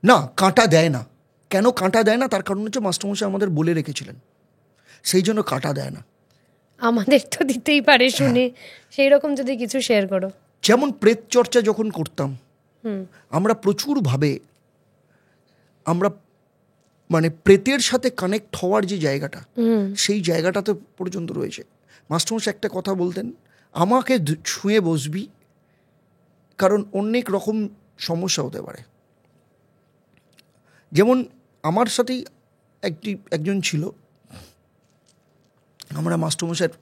না, কাঁটা দেয় না। কেন কাঁটা দেয় না? তার কারণ হচ্ছে মাস্টারমশাই আমাদের বলে রেখেছিলেন, সেই জন্য কাঁটা দেয় না। আমাদের তো দিতেই পারে শুনে, সেই রকম যদি কিছু শেয়ার করো। যেমন প্রেত চর্চা যখন করতাম, আমরা প্রচুরভাবে আমরা মানে প্রেতের সাথে কানেক্ট হওয়ার যে জায়গাটা, সেই জায়গাটাতে পর্যন্ত রয়েছে। মাস্টারমশাই একটা কথা বলতেন, আমাকে ছুঁয়ে বসবি, কারণ অনেক রকম সমস্যা হতে পারে। যেমন আমার সাথেই একজন ছিল, আমরা মাস্টারমশাইয়ের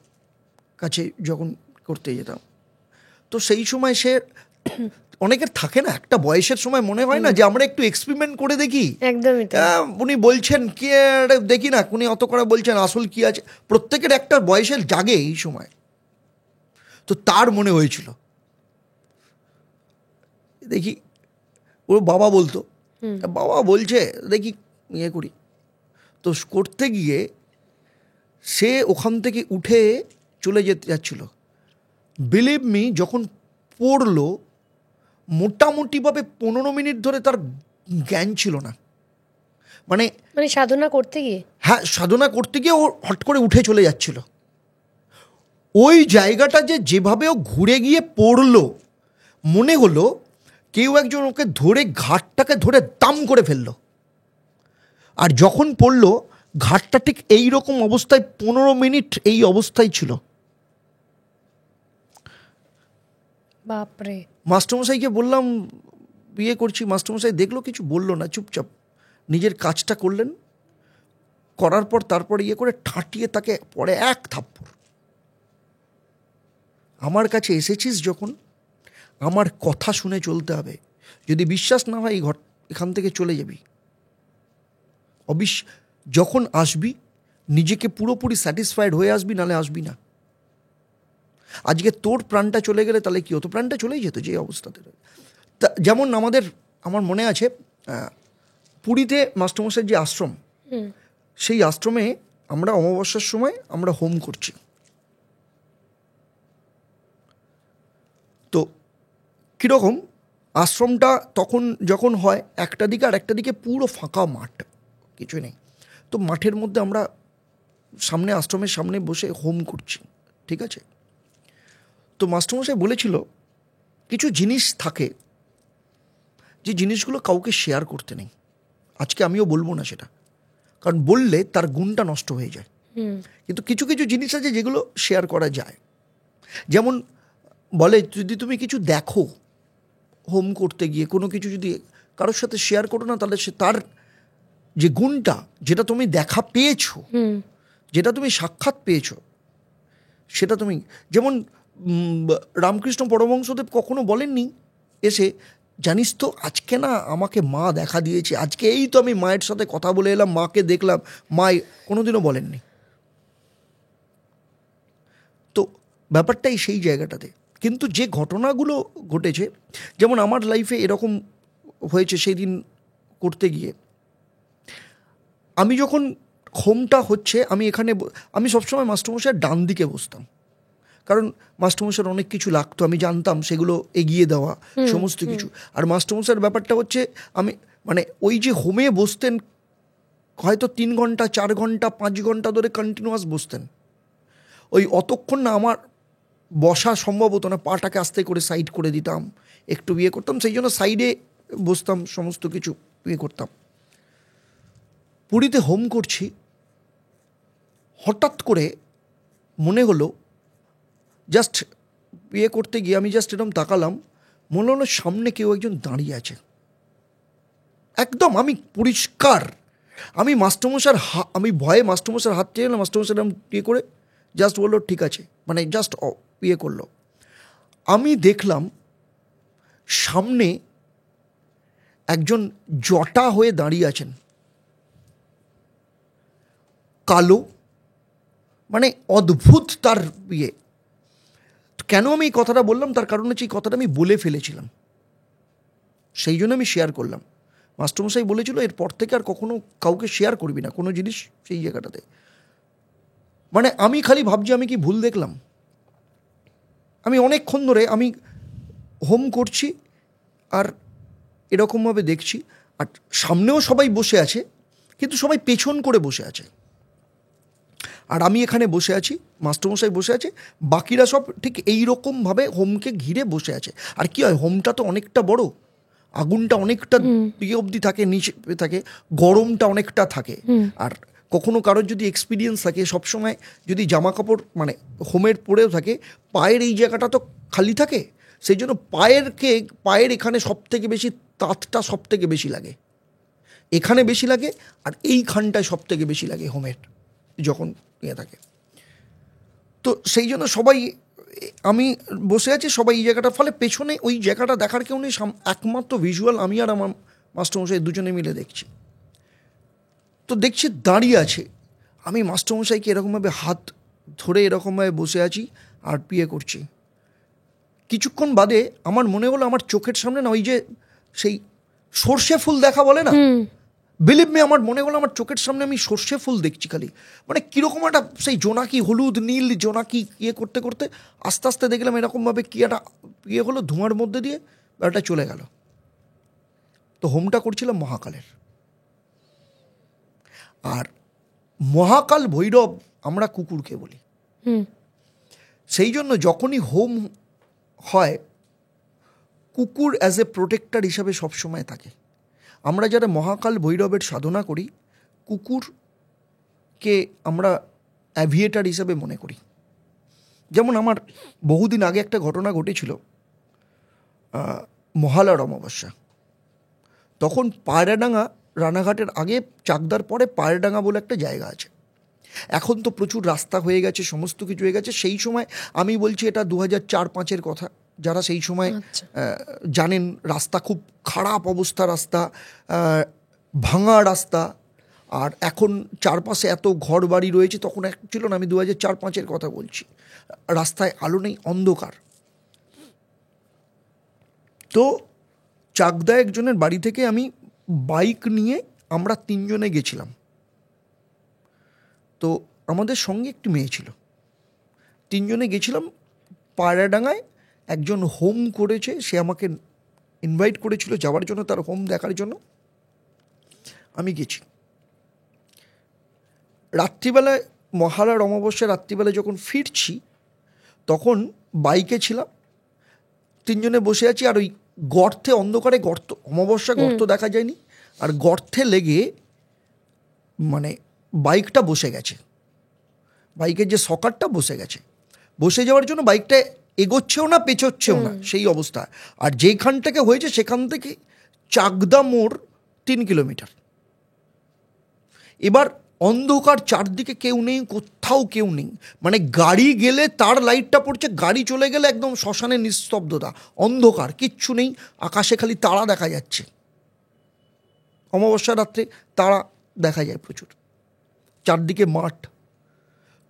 কাছে যখন করতে যেতাম, তো সেই সময় সে, অনেকের থাকে না একটা বয়সের সময় মনে হয় না যে আমরা একটু এক্সপেরিমেন্ট করে দেখি, একদমই উনি বলছেন কি দেখি না, উনি অত করে বলছেন আসল কি আছে, প্রত্যেকের একটা বয়সের জাগে এই সময়। তো তার মনে হয়েছিল দেখি, ওর বাবা বলতো, বাবা বলছে দেখি ইয়ে করি। তো করতে গিয়ে সে ওখান থেকে উঠে চলে যেতে যাচ্ছিল। বিলিভ মি, যখন পড়লো মোটামুটিভাবে 15 মিনিট ধরে তার জ্ঞান ছিল না। মানে সাধনা করতে গিয়ে, হ্যাঁ, সাধনা করতে গিয়ে ও হট করে উঠে চলে যাচ্ছিল। ওই জায়গাটা যেভাবে ও ঘুরে গিয়ে পড়লো, মনে হলো কেউ একজন ওকে ধরে ঘাটটাকে ধরে দাম করে ফেললো। আর যখন পড়লো, ঘাটটা ঠিক এইরকম অবস্থায় 15 মিনিট এই অবস্থায় ছিল। বাপরে। মাস্টারমশাইকে বললাম বিয়ে করছি, মাস্টারমশাই দেখলো, কিছু বললো না, চুপচাপ নিজের কাজটা করলেন। করার পর তারপরে ইয়ে করে ঠাঁটিয়ে তাকে পরে এক থাপ্পড়। আমার কাছে এসেছিস যখন, আমার কথা শুনে চলতে হবে। যদি বিশ্বাস না হয় এখান থেকে চলে যাবি। যখন আসবি নিজেকে পুরোপুরি স্যাটিসফাইড হয়ে আসবি, নালে আসবি না। আজকে তোর প্রাণটা চলে গেলে তাহলে কি হতো? প্রাণটা চলেই যেত যে অবস্থাতে। তা যেমন আমার মনে আছে পুরীতে মাস্টারমশাইয়ের যে আশ্রম, সেই আশ্রমে আমরা অমাবস্যার সময় আমরা হোম করছি। তো কীরকম আশ্রমটা তখন যখন হয়, একটা দিকে আর একটা দিকে পুরো ফাঁকা মাঠ, কিছুই নেই। তো মাঠের মধ্যে আমরা সামনে, আশ্রমের সামনে বসে হোম করছি, ঠিক আছে? তো মাস্টারমশাই বলেছিল কিছু জিনিস থাকে যে জিনিসগুলো কাউকে শেয়ার করতে নেই। আজকে আমিও বলবো না সেটা, কারণ বললে তার গুণটা নষ্ট হয়ে যায়। কিন্তু কিছু কিছু জিনিস আছে যেগুলো শেয়ার করা যায়। যেমন বলে, যদি তুমি কিছু দেখো হোম করতে গিয়ে, কোনো কিছু যদি কারোর সাথে শেয়ার করো না, তাহলে সে তার যে গুণটা, যেটা তুমি দেখা পেয়েছো, যেটা তুমি সাক্ষাৎ পেয়েছো, সেটা তুমি, যেমন রামকৃষ্ণ পরমহংসদেব কখনো বলেননি এসে, জানিস তো আজকে না আমাকে মা দেখা দিয়েছে, আজকে এই তো আমি মায়ের সাথে কথা বলে এলাম, মাকে দেখলাম। মা কোনোদিনও বলেননি। তো ব্যাপারটাই সেই জায়গাটাতে। কিন্তু যে ঘটনাগুলো ঘটেছে, যেমন আমার লাইফে এরকম হয়েছে, সেই দিন করতে গিয়ে আমি যখন হোমটা হচ্ছে, আমি সবসময় মাস্টারমশাইয়ের ডান দিকে বসতাম, কারণ মাস্টারমশাইয়ের অনেক কিছু লাগতো, আমি জানতাম সেগুলো এগিয়ে দেওয়া সমস্ত কিছু। আর মাস্টারমশাইয়ের ব্যাপারটা হচ্ছে, আমি মানে ওই যে হোমে বসতেন হয়তো 3 ঘন্টা 4 ঘন্টা 5 ঘন্টা ধরে কন্টিনিউয়াস বসতেন। ওই অতক্ষণ না আমার বসা সম্ভব হতো না, পাটাকে আস্তে করে সাইড করে দিতাম, একটু ইয়ে করতাম, সেই জন্য সাইডে বসতাম, সমস্ত কিছু ইয়ে করতাম। পুরীতে হোম করছি, হঠাৎ করে মনে হলো, জাস্ট ইয়ে করতে গিয়ে আমি জাস্ট এরকম তাকালাম, মনে হলো সামনে কেউ একজন দাঁড়িয়ে আছে, একদম আমি পরিষ্কার। আমি আমি ভয়ে মাস্টারমশাইয়ের হাত চেয়ে মাস্টারমশাই এরকম ইয়ে করে জাস্ট বললো ঠিক আছে, মানে জাস্ট ইয়ে করলো। আমি দেখলাম সামনে একজন জটা হয়ে দাঁড়িয়ে আছেন, কালো, মানে অদ্ভুত তার ইয়ে। কেন আমি এই কথাটা বললাম, তার কারণ হচ্ছে এই কথাটা আমি বলে ফেলেছিলাম, সেই জন্য আমি শেয়ার করলাম। মাস্টারমশাই বলেছিল এরপর থেকে আর কখনো কাউকে শেয়ার করবি না কোনো জিনিস সেই জায়গাটাতে। মানে আমি খালি ভাবছি আমি কি ভুল দেখলাম। আমি অনেকক্ষণ ধরে আমি হোম করছি আর এরকমভাবে দেখছি, আর সামনেও সবাই বসে আছে, কিন্তু সবাই পেছন করে বসে আছে, আর আমি এখানে বসে আছি, মাস্টারমশাই বসে আছে, বাকিরা সব ঠিক এইরকমভাবে হোমকে ঘিরে বসে আছে। আর কি হয়, হোমটা তো অনেকটা বড়, আগুনটা অনেকটা দিকে অবধি থাকে, নিচে থাকে, গরমটা অনেকটা থাকে। আর কখনো কারোর যদি এক্সপিরিয়েন্স থাকে, সবসময় যদি জামা কাপড় মানে হোমের পরেও থাকে, পায়ের এই জায়গাটা তো খালি থাকে, সেই জন্য পায়ের এখানে সব থেকে বেশি তাতটা সব থেকে বেশি লাগে, এখানে বেশি লাগে, আর এইখানটায় সব থেকে বেশি লাগে হোমের যখন থাকে। তো সেই জন্য সবাই, আমি বসে আছি, সবাই এই জায়গাটা, ফলে পেছনে ওই জায়গাটা দেখার কেউ নেই, একমাত্র ভিজুয়াল আমি আর আমার মাস্টারমশাই দুজনে মিলে দেখছি। তো দেখছি দাঁড়িয়ে আছে, আমি মাস্টারমশাইকে এরকমভাবে হাত ধরে এরকমভাবে বসে আছি আর করছি। কিছুক্ষণ বাদে আমার মনে হলো আমার চোখের সামনে না ওই যে সেই সর্ষে ফুল দেখা বলে না, বিলিভ মি, আমার মনে হলো আমার চোখের সামনে আমি সর্ষে ফুল দেখছি খালি, মানে কীরকম একটা সেই জোনাকি, হলুদ নীল জোনাকি করতে করতে আস্তে আস্তে দেখলাম এরকমভাবে কি একটা হলো, ধোঁয়ার মধ্যে দিয়ে এটা চলে গেল। তো হোমটা করছিলাম মহাকালের। আর মহাকাল ভৈরব আমরা কুকুরকে বলি, সেই জন্য যখনই হোম হয় কুকুর অ্যাজ এ প্রোটেক্টর হিসাবে সবসময় থাকে। আমরা যারা মহাকাল ভৈরবের সাধনা করি, কুকুরকে আমরা অ্যাভিয়েটার হিসাবে মনে করি। যেমন আমার বহুদিন আগে একটা ঘটনা ঘটেছিল, মহালয়ার অমাবস্যা, তখন পায়রাডাঙ্গা, রানাঘাটের আগে চাকদার পরে পায়রাডাঙ্গা বলে একটা জায়গা আছে। এখন তো প্রচুর রাস্তা হয়ে গেছে, সমস্ত কিছু হয়ে গেছে। সেই সময় আমি বলছি এটা 2004-05 কথা, যারা সেই সময় জানেন, রাস্তা খুব খারাপ অবস্থা, রাস্তা ভাঙা রাস্তা, আর এখন চারপাশে এত ঘর বাড়ি রয়েছে, তখন এক ছিল না, আমি 2004-05 কথা বলছি, রাস্তায় আলো নেই, অন্ধকার। তো চাকদা একজনের বাড়ি থেকে আমি বাইক নিয়ে আমরা 3 জনে গেছিলাম। তো আমাদের সঙ্গে একটি মেয়ে ছিল, 3 জনে গেছিলাম। পায়রাডাঙ্গায় একজন হোম করেছে, সে আমাকে ইনভাইট করেছিল যাওয়ার জন্য, তার হোম দেখার জন্য। আমি গেছি। রাত্রিবেলায়, মহালয়ার অমাবস্যায় রাত্রিবেলায় যখন ফিরছি, তখন বাইকে ছিলাম, 3 জনে বসে আছি, আর ওই গর্তে, অন্ধকারে গর্ত, অমাবস্যা গর্ত দেখা যায়নি, আর গর্তে লেগে মানে বাইকটা বসে গেছে, বাইকের যে সকারটা বসে গেছে, বসে যাওয়ার জন্য বাইকটা এগোচ্ছেও না পেছোচ্ছেও না, সেই অবস্থা। আর যেখান থেকে হয়েছে সেখান থেকে চাকদা মোড় 3 কিলোমিটার। এবার অন্ধকার, চারদিকে কেউ নেই, কোথাও কেউ নেই, মানে গাড়ি গেলে তার লাইটটা পড়ছে, গাড়ি চলে গেলে একদম শ্মশানে নিস্তব্ধতা, অন্ধকার, কিচ্ছু নেই, আকাশে খালি তারা দেখা যাচ্ছে। অমাবস্যা রাত্রে তারা দেখা যায় প্রচুর, চারদিকে মাঠ।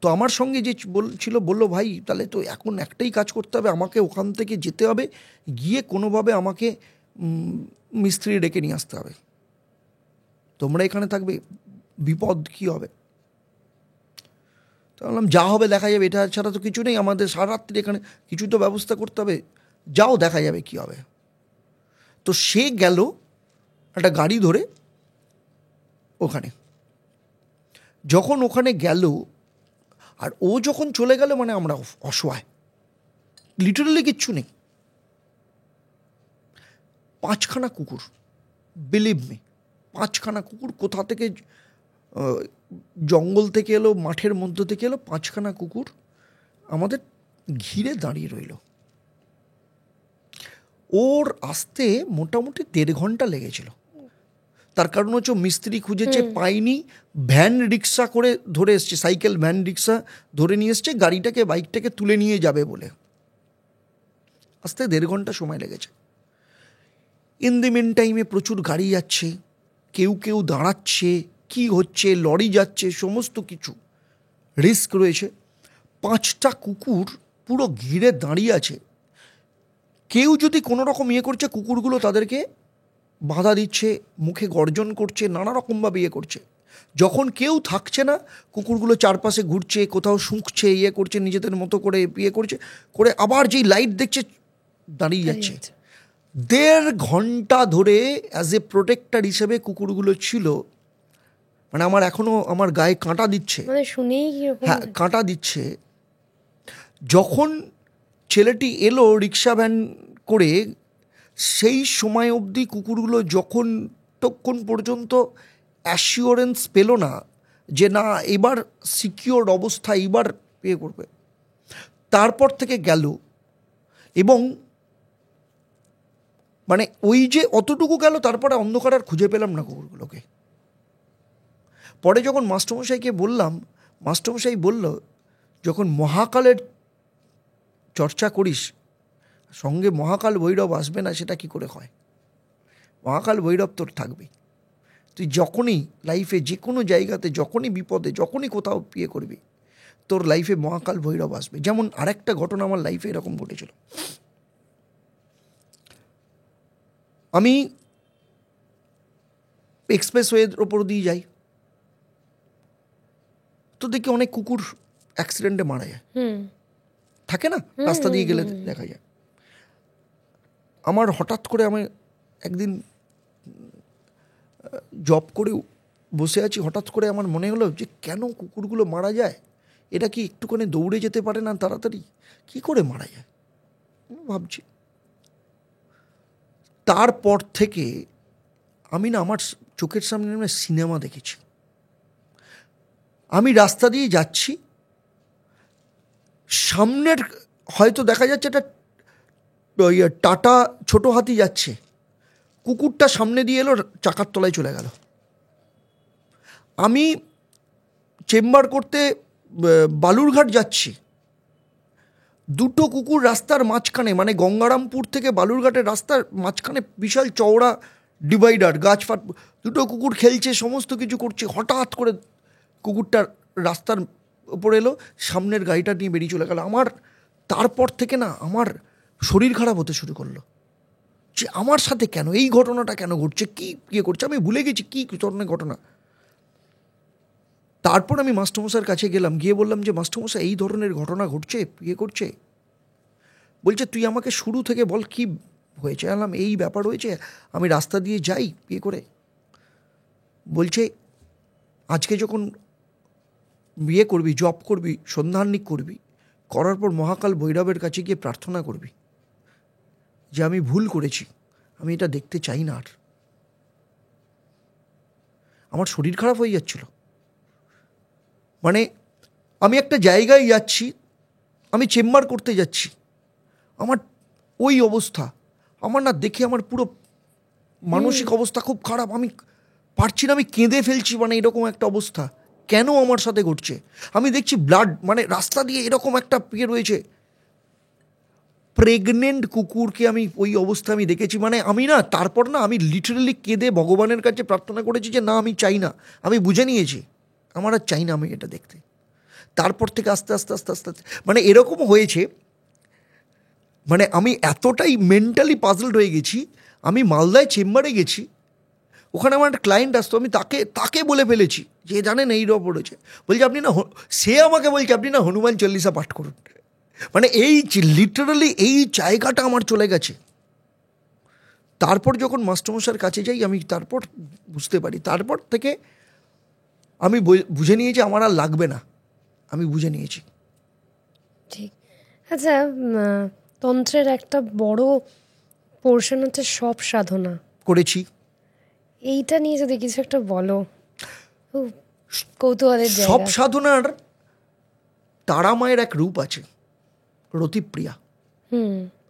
তো আমার সঙ্গে যে বললো, ভাই তাহলে তো এখন একটাই কাজ করতে হবে, আমাকে ওখান থেকে যেতে হবে, গিয়ে কোনোভাবে আমাকে মিস্ত্রি ডেকে নিয়ে আসতে হবে, তোমরা এখানে থাকবে, বিপদ কি হবে। তো বললাম যা হবে দেখা যাবে, এটা ছাড়া তো কিছু নেই, আমাদের সারা রাত্রি এখানে কিছু তো ব্যবস্থা করতে হবে, যাও দেখা যাবে কি হবে। তো সে গেল একটা গাড়ি ধরে ওখানে। যখন ওখানে গেল, আর ও যখন চলে গেল, মানে আমরা অসহায়, লিটারালি কিচ্ছু নেই। 5খানা কুকুর, বিলিভ মি, 5খানা কুকুর কোথা থেকে, জঙ্গল থেকে এলো, মাঠের মধ্য থেকে এলো, 5খানা কুকুর আমাদের ঘিরে দাঁড়িয়ে রইল। ওর আসতে মোটামুটি 1.5 ঘন্টা লেগেছিল। তার কারণ হচ্ছে মিস্ত্রি খুঁজেছে, পাইনি, ভ্যান রিক্সা করে ধরে এসছে, সাইকেল ভ্যান রিক্সা ধরে নিয়ে এসছে গাড়িটাকে, বাইকটাকে তুলে নিয়ে যাবে বলে। আসতে 1.5 ঘন্টা সময় লেগেছে। ইন দি মিন টাইমে প্রচুর গাড়ি যাচ্ছে, কেউ কেউ দাঁড়াচ্ছে, কি হচ্ছে, লরি যাচ্ছে, সমস্ত কিছু রিস্ক রয়েছে। 5টা কুকুর পুরো ঘিরে দাঁড়িয়ে আছে। কেউ যদি কোনো রকম করছে, কুকুরগুলো তাদেরকে বাধা দিচ্ছে, মুখে গর্জন করছে, নানা রকমভাবে করছে। যখন কেউ থাকছে না, কুকুরগুলো চারপাশে ঘুরছে, কোথাও শুঁকছে, করছে, নিজেদের মতো করে করছে, করে আবার যেই লাইট দেখছে দাঁড়িয়ে যাচ্ছে। 1.5 ঘন্টা ধরে অ্যাজ এ প্রোটেক্টর হিসেবে কুকুরগুলো ছিল। মানে আমার এখনো আমার গায়ে কাঁটা দিচ্ছে, মানে শুনেই হ্যাঁ কাঁটা দিচ্ছে। যখন ছেলেটি এলো রিক্সা ভ্যান করে, সেই সময় অবধি কুকুরগুলো যতক্ষণ পর্যন্ত অ্যাসিওরেন্স পেল না যে না এবার সিকিওর অবস্থা, এবার ইয়ে করবে, তারপর থেকে গেল। এবং মানে ওই যে অতটুকু গেল, তারপরে অন্ধকার আর খুঁজে পেলাম না কুকুরগুলোকে। পরে যখন মাস্টারমশাইকে বললাম, মাস্টারমশাই বলল, যখন মহাকালের চর্চা করিস সঙ্গে মহাকাল ভৈরব আসবে না সেটা কি করে হয়? মহাকাল ভৈরব তোর থাকবে। তুই যখনই লাইফে যে কোনো জায়গাতে, যখনই বিপদে, যখনই কোথাও ইয়ে করবি, তোর লাইফে মহাকাল ভৈরব আসবে। যেমন আরেকটা ঘটনা আমার লাইফে এরকম ঘটেছিল। আমি এক্সপ্রেসওয়ের ওপর দিয়ে যাই, তো দেখি অনেক কুকুর অ্যাক্সিডেন্টে মারা যায়, থাকে না, রাস্তা দিয়ে গেলে দেখা যায়। আমার হঠাৎ করে, আমি একদিন জব করে বসে আছি, হঠাৎ করে আমার মনে হলো যে কেন কুকুরগুলো মারা যায়, এটা কি একটুখানি দৌড়ে যেতে পারে না তাড়াতাড়ি, কি করে মারা যায় ভাবছি। তারপর থেকে আমি না আমার চোখের সামনে সিনেমা দেখেছি। আমি রাস্তা দিয়ে যাচ্ছি, সামনের হয়তো দেখা যাচ্ছে একটা টাটা ছোট হাতি যাচ্ছে, কুকুরটা সামনে দিয়ে এলো, চাকার তলায় চলে গেল। আমি চেম্বার করতে বালুরঘাট যাচ্ছি, দুটো কুকুর রাস্তার মাঝখানে, মানে গঙ্গারামপুর থেকে বালুরঘাটের রাস্তার মাঝখানে বিশাল চওড়া ডিভাইডার, গাছফাট, দুটো কুকুর খেলছে, সমস্ত কিছু করছে। হঠাৎ করে কুকুরটা রাস্তার উপর এলো, সামনের গাড়িটা নিয়ে বেরিয়ে চলে গেল। আমার তারপর থেকে না আমার শরীর খারাপ হতে শুরু করলো, যে আমার সাথে কেন এই ঘটনাটা কেন ঘটছে, কী ইয়ে করছে, আমি ভুলে গেছি কী ধরনের ঘটনা। তারপর আমি মাস্টারমশাইয়ের কাছে গেলাম, গিয়ে বললাম যে মাস্টারমশাই এই ধরনের ঘটনা ঘটছে, ইয়ে করছে। বলছে তুই আমাকে শুরু থেকে বল কি হয়েছে। আলাম এই ব্যাপার হয়েছে, আমি রাস্তা দিয়ে যাই ইয়ে করে। বলছে আজকে যখন বিয়ে করবি, জব করবি, সন্ধানিক করবি, করার পর মহাকাল ভৈরবের কাছে গিয়ে প্রার্থনা করবি যে আমি ভুল করেছি, আমি এটা দেখতে চাই না আর। আমার শরীর খারাপ হয়ে যাচ্ছিল। মানে আমি একটা জায়গায় যাচ্ছি, আমি চেম্বার করতে যাচ্ছি, আমার ওই অবস্থা, আমার না দেখে আমার পুরো মানসিক অবস্থা খুব খারাপ। আমি পারছি না, আমি কেঁদে ফেলছি, মানে এরকম একটা অবস্থা কেন আমার সাথে ঘটছে। আমি দেখছি ব্লাড, মানে রাস্তা দিয়ে এরকম একটা ইয়ে রয়েছে, প্রেগনেন্ট কুকুরকে আমি ওই অবস্থা আমি দেখেছি। মানে আমি না তারপর না আমি লিটারেলি কেঁদে ভগবানের কাছে প্রার্থনা করেছি যে না আমি চাই না, আমি বুঝে নিয়েছি আমার আর চাই না আমি এটা দেখতে। তারপর থেকে আস্তে আস্তে আস্তে আস্তে আস্তে মানে এরকম হয়েছে, মানে আমি এতটাই মেন্টালি পাজলড হয়ে গেছি। আমি মালদায় চেম্বারে গেছি, ওখানে আমার একটা ক্লায়েন্ট আসতো, আমি তাকে বলে ফেলেছি যে জানেন এই রকম পড়েছে। বলছে আপনি না, সে আমাকে বলছে আপনি না হনুমান চল্লিশা পাঠ করুন। মানে এই লিটারালি এই জায়গাটা আমার চলে গেছে। তারপর যখন মাস্টারমশাইয়ের কাছে যাই, আমি তারপর বুঝতে পারি, তারপর থেকে আমি বুঝে নিয়েছি আমার আর লাগবে না, আমি বুঝে নিয়েছি। ঠিক। আচ্ছা, তন্ত্রের একটা বড় পোর্শন হচ্ছে সব সাধনা করেছি। এইটা নিয়ে যদি কিছু একটা বলো, খুব কৌতূহলের জায়গা। সব সাধনার তারা মায়ের এক রূপ আছে, রতিপ্রিয়া।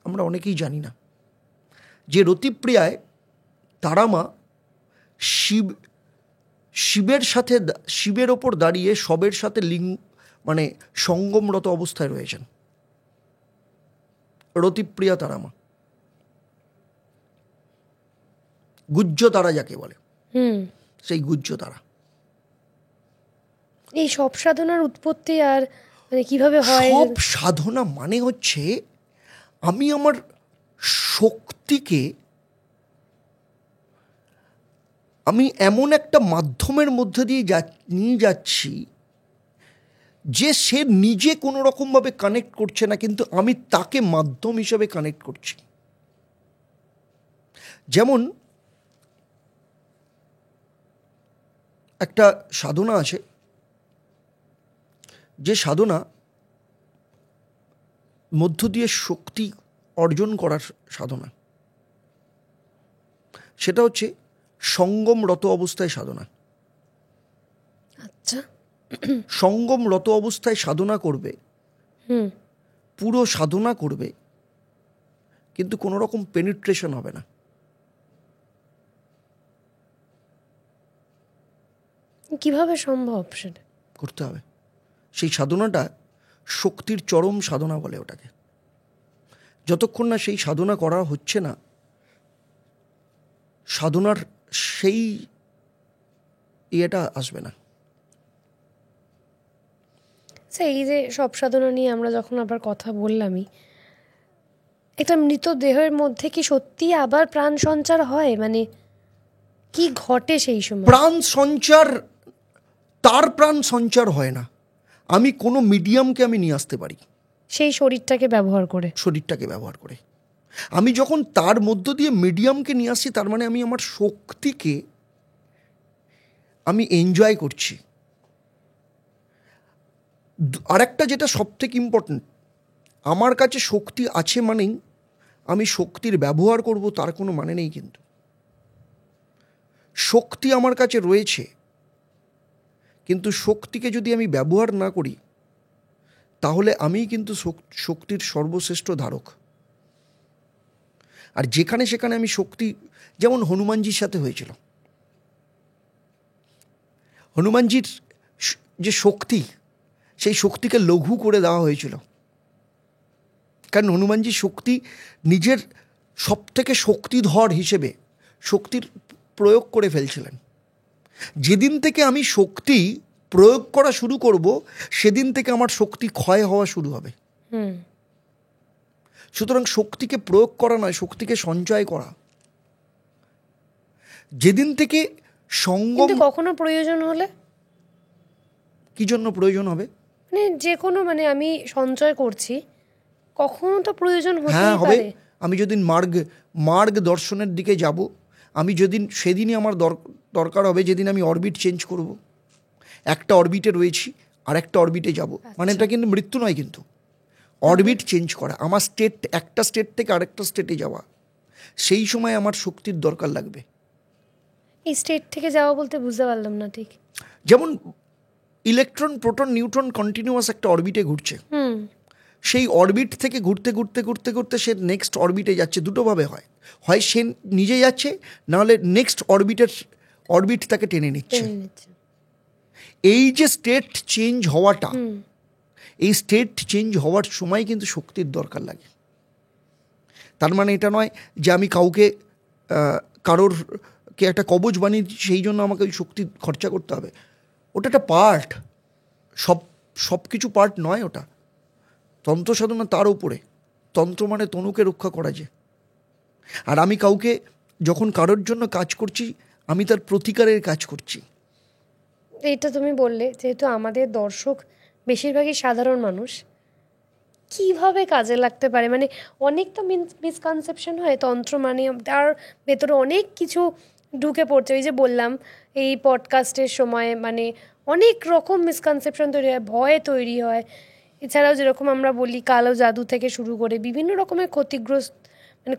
আমরা অনেকেই জানি না যে রতিপ্রিয়ায় তারামা শিবের সাথে, শিবের ওপর দাঁড়িয়ে সবের সাথে মানে সঙ্গমরত অবস্থায় রয়েছেন। রতিপ্রিয়া তারামা, গুহ্য তারা যাকে বলে, সেই গুহ্য তারা। এই সব সাধনার উৎপত্তি আর মানে কিভাবে হয়? সব সাধনা মানে হচ্ছে আমি আমার শক্তিকে আমি এমন একটা মাধ্যমের মধ্যে দিয়ে নিয়ে যাচ্ছি যে সে নিজে কোনো রকমভাবে কানেক্ট করছে না, কিন্তু আমি তাকে মাধ্যম হিসেবে কানেক্ট করছি। যেমন একটা সাধনা আছে, যে সাধনা মধ্য দিয়ে শক্তি অর্জন করার সাধনা। সেটা হচ্ছে সঙ্গমরত অবস্থায় সাধনা। আচ্ছা। সঙ্গমরত অবস্থায় সাধনা করবে, পুরো সাধনা করবে, কিন্তু কোনো রকম পেনিট্রেশন হবে না। কিভাবে সম্ভব সেটা? করতে হবে। সেই সাধনাটা শক্তির চরম সাধনা বলে ওটাকে। যতক্ষণ না সেই সাধনা করা হচ্ছে না, সাধনার সেই ইয়েটা আসবে না। এই যে সব সাধনা নিয়ে আমরা যখন আবার কথা বললামই, একটা মৃতদেহের মধ্যে কি সত্যি আবার প্রাণ সঞ্চার হয়? মানে কি ঘটে সেই সময়? প্রাণ সঞ্চার, তার প্রাণ সঞ্চার হয় না। আমি কোনো মিডিয়ামকে আমি নিয়ে আসতে পারি, সেই শরীরটাকে ব্যবহার করে। শরীরটাকে ব্যবহার করে। আমি যখন তার মধ্য দিয়ে মিডিয়ামকে নিয়ে আসছি, তার মানে আমি আমার শক্তিকে আমি এনজয় করছি। আরেকটা যেটা সবথেকে ইম্পর্টেন্ট, আমার কাছে শক্তি আছে মানেই আমি শক্তির ব্যবহার করব তার কোনো মানে নেই। কিন্তু শক্তি আমার কাছে রয়েছে, কিন্তু শক্তিকে যদি আমি ব্যবহার না করি, তাহলে আমিই কিন্তু শক্তির সর্বশ্রেষ্ঠ ধারক। আর যেখানে সেখানে আমি শক্তি, যেমন হনুমানজির সাথে হয়েছিল, হনুমানজির যে শক্তি, সেই শক্তিকে লঘু করে দেওয়া হয়েছিল। কারণ হনুমানজি শক্তি নিজের সবথেকে শক্তিধর হিসেবে শক্তির প্রয়োগ করে ফেলছিলেন। যেদিন থেকে আমি শক্তি প্রয়োগ করা শুরু করব, সেদিন থেকে আমার শক্তি ক্ষয় হওয়া শুরু হবে। সুতরাং শক্তিকে প্রয়োগ করা নয়, শক্তিকে সঞ্চয় করা। যেদিন থেকে সঙ্গম, কখনো প্রয়োজন হলে কি জন্য প্রয়োজন হবে? মানে যে কোনো, মানে আমি সঞ্চয় করছি, কখনো তো প্রয়োজন হ্যাঁ হতেই হবে। পারে। আমি যেদিন মার্গ দর্শনের দিকে যাব, আমি সেদিনই আমার দরকার হবে, যেদিন আমি অরবিট চেঞ্জ করব। একটা অরবিটে রয়েছি, আর একটা অরবিটে যাব। মানে এটা কিন্তু মৃত্যু নয়, কিন্তু অরবিট চেঞ্জ করা, আমার একটা স্টেট থেকে আরেকটা স্টেটে যাওয়া। সেই সময় আমার শক্তির দরকার লাগবে। এই স্টেট থেকে যাওয়া বলতে বুঝতে পারলাম না ঠিক। যেমন ইলেকট্রন, প্রোটন, নিউট্রন কন্টিনিউয়াস একটা অরবিটে ঘুরছে। সেই অরবিট থেকে ঘুরতে ঘুরতে ঘুরতে ঘুরতে সে নেক্সট অরবিটে যাচ্ছে। দুটোভাবে হয়, হয় সে নিজে যাচ্ছে, নাহলে নেক্সট অরবিট তাকে টেনে নিচ্ছে। এই যে স্টেট চেঞ্জ হওয়াটা, এই স্টেট চেঞ্জ হওয়ার সময় কিন্তু শক্তির দরকার লাগে। তার মানে এটা নয় যে আমি কারোরকে একটা কবচ বানিয়ে সেই জন্য আমাকে ওই শক্তি খরচা করতে হবে। ওটা একটা পার্ট, সব কিছু পার্ট নয় ওটা। তন্ত্র সাধনা তার উপরে। তন্ত্র মানে তনুকে রক্ষা করা যায়। আর আমি যখন কারোর জন্য কাজ করছি, আমি তার প্রতিকারের কাজ করছি। এটা তুমি বললে, যেহেতু আমাদের দর্শক বেশিরভাগই সাধারণ মানুষ, কিভাবে কাজে লাগতে পারে? মানে অনেক তো মিসকনসেপশন হয়, তন্ত্র মানে তার ভেতরে অনেক কিছু ঢুকে পড়ছে। ওই যে বললাম, এই পডকাস্টের সময় মানে অনেক রকম মিসকনসেপশন তৈরি হয়, ভয় তৈরি হয়। এছাড়াও যেরকম আমরা বলি, কালো জাদু থেকে শুরু করে বিভিন্ন রকমের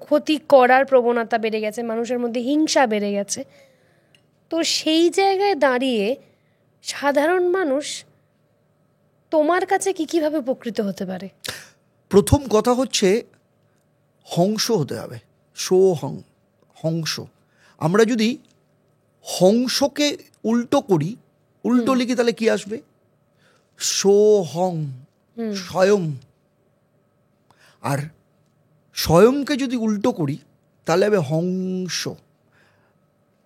ক্ষতি করার প্রবণতা বেড়ে গেছে, মানুষের মধ্যে হিংসা বেড়ে গেছে। তো সেই জায়গায় দাঁড়িয়ে সাধারণ মানুষ তোমার কাছে কিভাবে উপকৃত হতে পারে? প্রথম কথা হচ্ছে হংস হতে হবে। হংস। আমরা যদি হংসকে উল্টো করি, উল্টো লিখি, তাহলে কি আসবে? সোহং, স্বয়ং। আর স্বয়ংকে যদি উল্টো করি, তাহলে হবে হংস।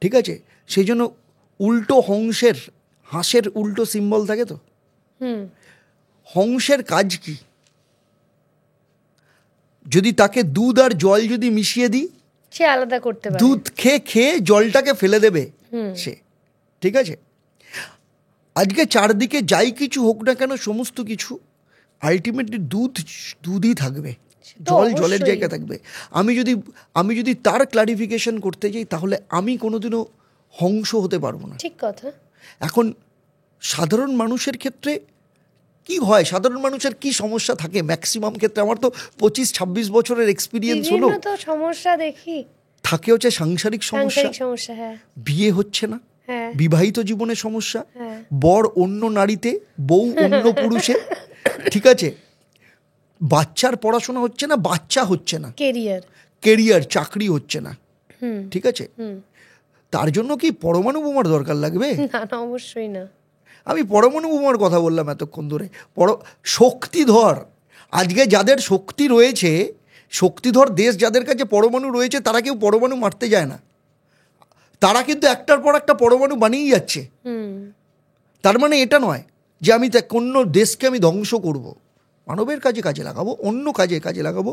ঠিক আছে? সেই জন্য উল্টো হাঁসের উল্টো সিম্বল থাকে তো। হংসের কাজ কি? যদি তাকে দুধ আর জল যদি মিশিয়ে দিই, সে আলাদা করতে পারে। দুধ খেয়ে জলটাকে ফেলে দেবে সে। ঠিক আছে? আজকে চারদিকে যাই কিছু হোক না কেন, সমস্ত কিছু আলটিমেটলি দুধই থাকবে, জলের জায়গা থাকবে। আমি যদি তার ক্লারিফিকেশন করতে যাই, তাহলে আমি কোনোদিনও হংস হতে পারবো না। ঠিক কথা। এখন সাধারণ মানুষের ক্ষেত্রে কি হয়, সাধারণ মানুষের কি সমস্যা থাকে ম্যাক্সিমাম ক্ষেত্রে? আমার তো 25-26 বছরের এক্সপিরিয়েন্স হলো, তো সমস্যা দেখি। থাকে হচ্ছে সাংসারিক সমস্যা, সাংসারিক সমস্যা, হ্যাঁ বিয়ে হচ্ছে না, হ্যাঁ বিবাহিত জীবনের সমস্যা, হ্যাঁ বর অন্য নারীতে, বউ অন্য পুরুষে, ঠিক আছে, বাচ্চার পড়াশোনা হচ্ছে না, বাচ্চা হচ্ছে না, কেরিয়ার চাকরি হচ্ছে না, ঠিক আছে, তার জন্য কি পরমাণু বোমার দরকার লাগবে? না না, অবশ্যই না। আমি পরমাণু বোমার কথা বললাম এতক্ষণ ধরে। শক্তিধর, আজকে যাদের শক্তি রয়েছে, শক্তিধর দেশ যাদের কাছে পরমাণু রয়েছে, তারা কেউ পরমাণু মারতে যায় না, তারা কিন্তু একটার পর একটা পরমাণু বানিয়ে যাচ্ছে। তার মানে এটা নয় যে আমি কোনো দেশকে আমি ধ্বংস করব, মানবের কাজে লাগাবো, অন্য কাজে লাগাবো,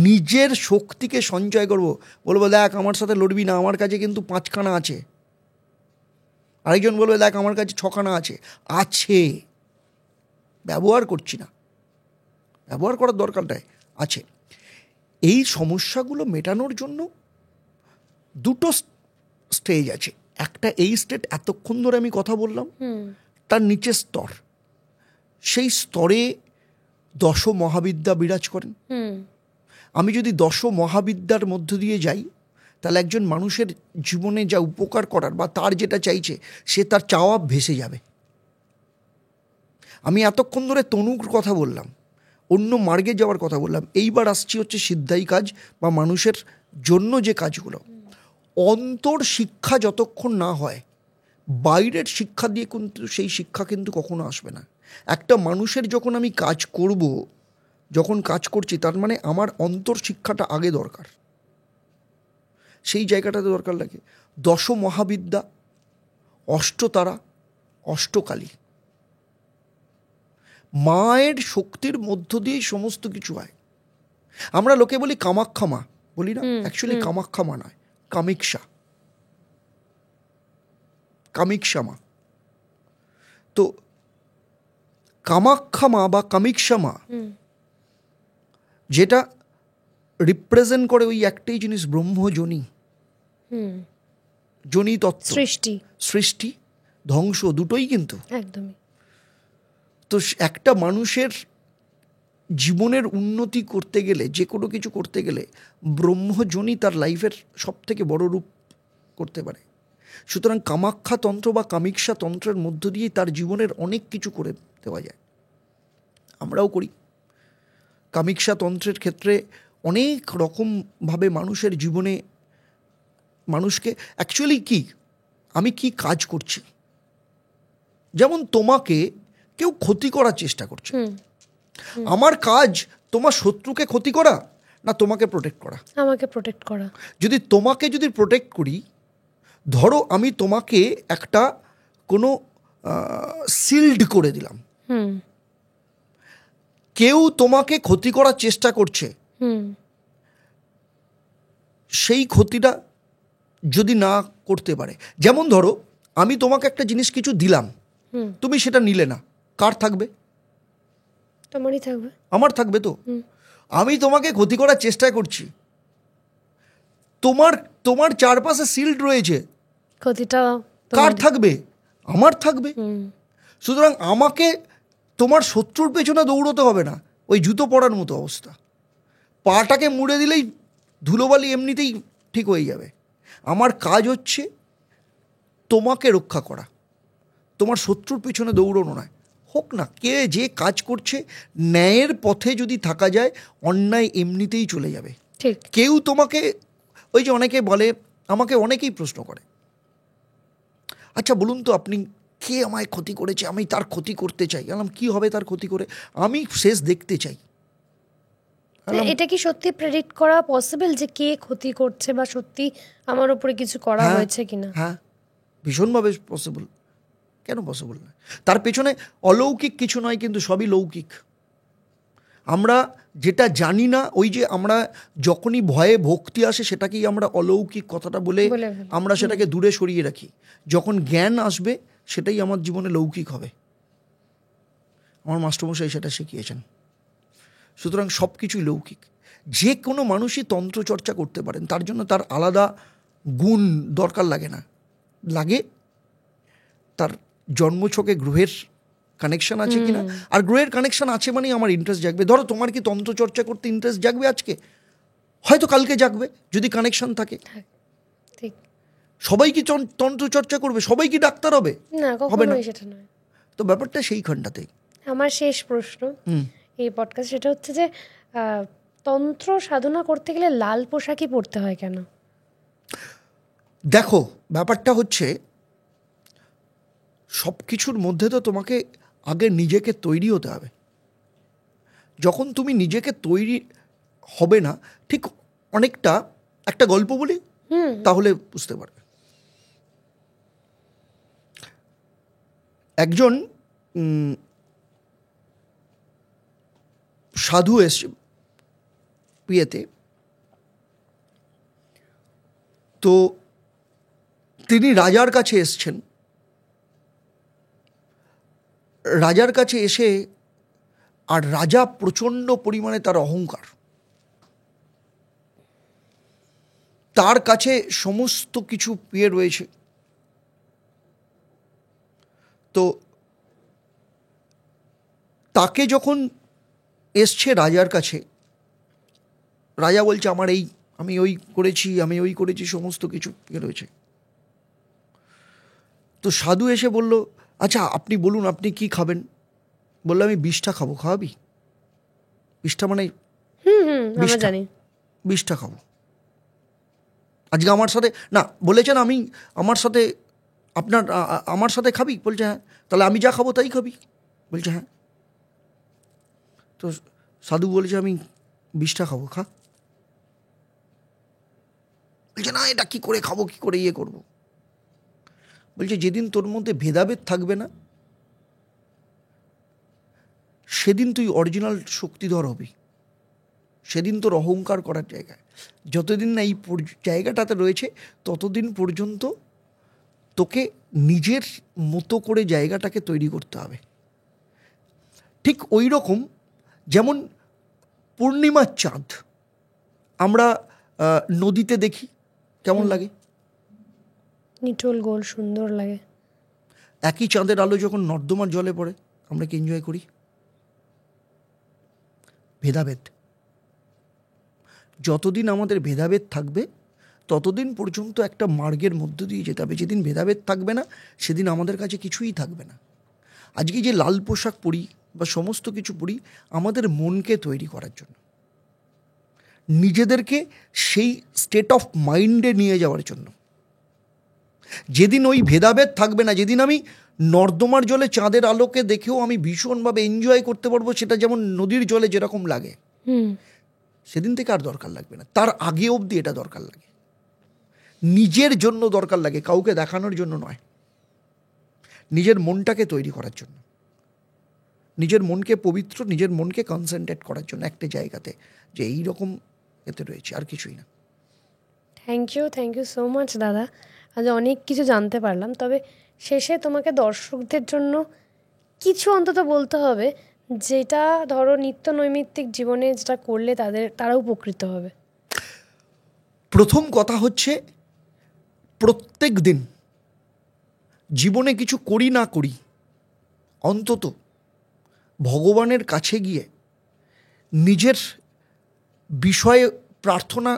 নিজের শক্তিকে সঞ্চয় করব। বলবো দেখ আমার সাথে লড়বি না, আমার কাছে কিন্তু 5খানা আছে। আরেকজন বলবে দেখ আমার কাছে 6খানা আছে, ব্যবহার করছি না, ব্যবহার করার দরকারটাই আছে। এই সমস্যাগুলো মেটানোর জন্য দুটো স্টেজ আছে। একটা এই স্টেট এতক্ষণ ধরে আমি কথা বললাম, তার নিচের স্তর, সেই স্তরে 10 মহাবিদ্যা বিরাজ করেন। আমি যদি 10 মহাবিদ্যার মধ্য দিয়ে যাই, তাহলে একজন মানুষের জীবনে যা উপকার করার বা তার যেটা চাইছে, সে তার চাওয়া ভেসে যাবে। আমি এতক্ষণ ধরে তনুর কথা বললাম, অন্য মার্গে যাওয়ার কথা বললাম, এইবার আসছি হচ্ছে সিদ্ধাই কাজ বা মানুষের জন্য যে কাজগুলো। অন্তর শিক্ষা যতক্ষণ না হয়, বাইরের শিক্ষা দিয়ে কিন্তু সেই শিক্ষা কিন্তু কখনো আসবে না। একটা মানুষের যখন আমি কাজ করব, যখন কাজ করছি, তার মানে আমার অন্তর শিক্ষাটা আগে দরকার, সেই জায়গাটাতে দরকার লাগে। 10 মহাবিদ্যা, অষ্টতারা, অষ্টকালী, মায়ের শক্তির মধ্য দিয়েই সমস্ত কিছু হয়। আমরা লোকে বলি কামাখ্যা মা, বলি না, অ্যাকচুয়ালি কামাখ্যা মা নয়, কামিক্ষা মা। তো কামাখ্যা মা বা কামিক্ষা মা যেটা রিপ্রেজেন্ট করে ওই একটাই জিনিস, ব্রহ্মজনী, জনী তত্ত্ব, সৃষ্টি ধ্বংস দুটোই কিন্তু একদমই। তো একটা মানুষের জীবনের উন্নতি করতে গেলে, যে কোনো কিছু করতে গেলে, ব্রহ্মজনী তার লাইফের সব থেকে বড় রূপ করতে পারে। সুতরাং কামাখ্যা তন্ত্র বা কামিক্ষা তন্ত্রের মধ্য দিয়েই তার জীবনের অনেক কিছু করে দেওয়া যায়। আমরাও করি। কামিক্ষা তন্ত্রের ক্ষেত্রে অনেক রকমভাবে মানুষের জীবনে, মানুষকে অ্যাকচুয়ালি কি, আমি কি কাজ করছি, যেমন তোমাকে কেউ ক্ষতি করার চেষ্টা করছে, আমার কাজ তোমার শত্রুকে ক্ষতি করা না তোমাকে প্রোটেক্ট করা? আমাকে প্রোটেক্ট করা। যদি তোমাকে প্রোটেক্ট করি, ধরো আমি তোমাকে একটা কোনো সিল্ড করে দিলাম, কেউ তোমাকে ক্ষতি করার চেষ্টা করছে, সেই ক্ষতিটা যদি না করতে পারে, যেমন ধরো আমি তোমাকে একটা জিনিস কিছু দিলাম, তুমি সেটা নিলে না, কার থাকবে? তোমারই থাকবে। আমার থাকবে তো। আমি তোমাকে ক্ষতি করার চেষ্টা করছি, তোমার চারপাশে সিল্ড রয়েছে, ক্ষতিটা কার থাকবে? আমার থাকবে। সুতরাং আমাকে তোমার শত্রুর পেছনে দৌড়তে হবে না, ওই জুতো পরার মতো অবস্থা, পাটাকে মুড়ে দিলেই ধুলোবালি এমনিতেই ঠিক হয়ে যাবে। আমার কাজ হচ্ছে তোমাকে রক্ষা করা, তোমার শত্রুর পেছনে দৌড়ানো নয়। হোক না কে যে কাজ করছে, ন্যায়ের পথে যদি থাকা যায়, অন্যায় এমনিতেই চলে যাবে। ঠিক। কেউ তোমাকে, ওই যে অনেকে বলে, আমাকে অনেকেই প্রশ্ন করে, আচ্ছা বলুন তো আপনি, কে আমায় ক্ষতি করেছে, আমি তার ক্ষতি করতে চাই। বললাম কি হবে তার ক্ষতি করে? আমি শেষ দেখতে চাই। এটা কি সত্যি প্রেডিক্ট করা পসিবল যে কে ক্ষতি করছে বা সত্যি আমার উপরে কিছু করা হয়েছে কিনা? হ্যাঁ, ভীষণভাবে পসিবল। কেন পসিবল নয়? তার পেছনে অলৌকিক কিছু নয়, কিন্তু সবই লৌকিক। আমরা যেটা জানি না, ওই যে আমরা যখনই ভয়ে ভক্তি আসে, সেটাকেই আমরা অলৌকিক কথাটা বলে আমরা সেটাকে দূরে সরিয়ে রাখি। যখন জ্ঞান আসবে, সেটাই আমার জীবনে লৌকিক হবে। আমার মাস্টারমশাই সেটা শিখিয়েছেন। সুতরাং সব কিছুই লৌকিক। যে কোনো মানুষই তন্ত্রচর্চা করতে পারেন, তার জন্য তার আলাদা গুণ দরকার লাগে না, লাগে তার জন্মছকে গ্রহের কানেকশন আছে কিনা। আর গ্রহের কানেকশন আছে মানেই আমার ইন্টারেস্ট জাগবে। ধরো তোমার কি তন্ত্রচর্চা করতে ইন্টারেস্ট জাগবে আজকে, হয়তো কালকে জাগবে যদি কানেকশন থাকে। সবাই কি তন্ত্র চর্চা করবে? সবাই কি ডাক্তার হবে? না, কখনোই সেটা নয়। তো ব্যাপারটা সেইখানটাতেই। আমার শেষ প্রশ্ন এই পডকাস্ট, সেটা হচ্ছে যে তন্ত্র সাধনা করতে গেলে লাল পোশাকই পরতে হয় কেন? দেখো, ব্যাপারটা হচ্ছে সব কিছুর মধ্যে তো তোমাকে আগে নিজেকে তৈরি হতে হবে। যখন তুমি নিজেকে তৈরি হবে না, ঠিক অনেকটা, একটা গল্প বলি তাহলে বুঝতে পারবে। একজন সাধু এসে বিয়েতে, তো তিনি রাজার কাছে এসছেন। রাজার কাছে এসে, আর রাজা প্রচণ্ড পরিমাণে তার অহংকার, তার কাছে সমস্ত কিছু পেয়ে রয়েছে। তো তাকে যখন এসছে রাজার কাছে, রাজা বলছে আমার এই, আমি ওই করেছি, সমস্ত কিছু পেয়ে রয়েছে। তো সাধু এসে বলল, আচ্ছা আপনি বলুন আপনি কি খাবেন? বললো আমি বিষটা খাবো। খাওয়াবি? বিষটা মানে বিষটা খাবো আজকে আমার সাথে। না, বলেছেন আমি আমার সাথে, আমার সাথে খাবি? বলছে হ্যাঁ। তাহলে আমি যা খাবো তাই খাবি? বলছে হ্যাঁ। তো সাধু বলেছে আমি বিষটা খাবো, খা। বলছে না, এটা কি করে খাবো, কি করে ইয়ে করবো? বলছে যেদিন তোর মধ্যে ভেদাভেদ থাকবে না, সেদিন তুই অরিজিনাল শক্তিধর হবি। সেদিন তোর অহংকার করার জায়গায়, যতদিন না এই জায়গাটাতে রয়েছে ততদিন পর্যন্ত তোকে নিজের মতো করে জায়গাটাকে তৈরি করতে হবে। ঠিক ওই রকম যেমন পূর্ণিমার চাঁদ আমরা নদীতে দেখি, কেমন লাগে? নিটোল গোল, সুন্দর লাগে। একই চাঁদের আলো যখন নর্দমার জলে পড়ে, আমরা কি এনজয় করি? ভেদাভেদ, যতদিন আমাদের ভেদাভেদ থাকবে ততদিন পর্যন্ত একটা মার্গের মধ্য দিয়ে যেতে হবে। যেদিন ভেদাভেদ থাকবে না, সেদিন আমাদের কাছে কিছুই থাকবে না। আজকে যে লাল পোশাক পরি বা সমস্ত কিছু পরি, আমাদের মনকে তৈরি করার জন্য, নিজেদেরকে সেই স্টেট অফ মাইন্ডে নিয়ে যাওয়ার জন্য। যেদিন ওই ভেদাভেদ থাকবে না, যেদিন আমি নর্দমার জলে চাঁদের আলোকে দেখেও আমি ভীষণভাবে এনজয় করতে পারবো, সেটা যেমন নদীর জলে যেরকম লাগে, সেদিন থেকে আর দরকার লাগবে না। তার আগে অবধি এটা দরকার লাগে, নিজের জন্য দরকার লাগে, কাউকে দেখানোর জন্য নয়। নিজের মনটাকে তৈরি করার জন্য, নিজের মনকে পবিত্র, নিজের মনকে কনসেন্ট্রেট করার জন্য একটা জায়গাতে, যে এইরকম এতে রয়েছে, আর কিছুই না। থ্যাংক ইউ সো মাচ দাদা। আজ অনেক কিছু জানতে পারলাম। তবে শেষে তোমাকে দর্শকদের জন্য কিছু অন্তত বলতে হবে, যেটা ধরো নিত্য নৈমিত্তিক জীবনে যেটা করলে তারাও উপকৃত হবে। প্রথম কথা হচ্ছে, প্রত্যেক দিন জীবনে কিছু করি না করি, অন্তত ভগবানের কাছে গিয়ে নিজের বিষয়ে প্রার্থনা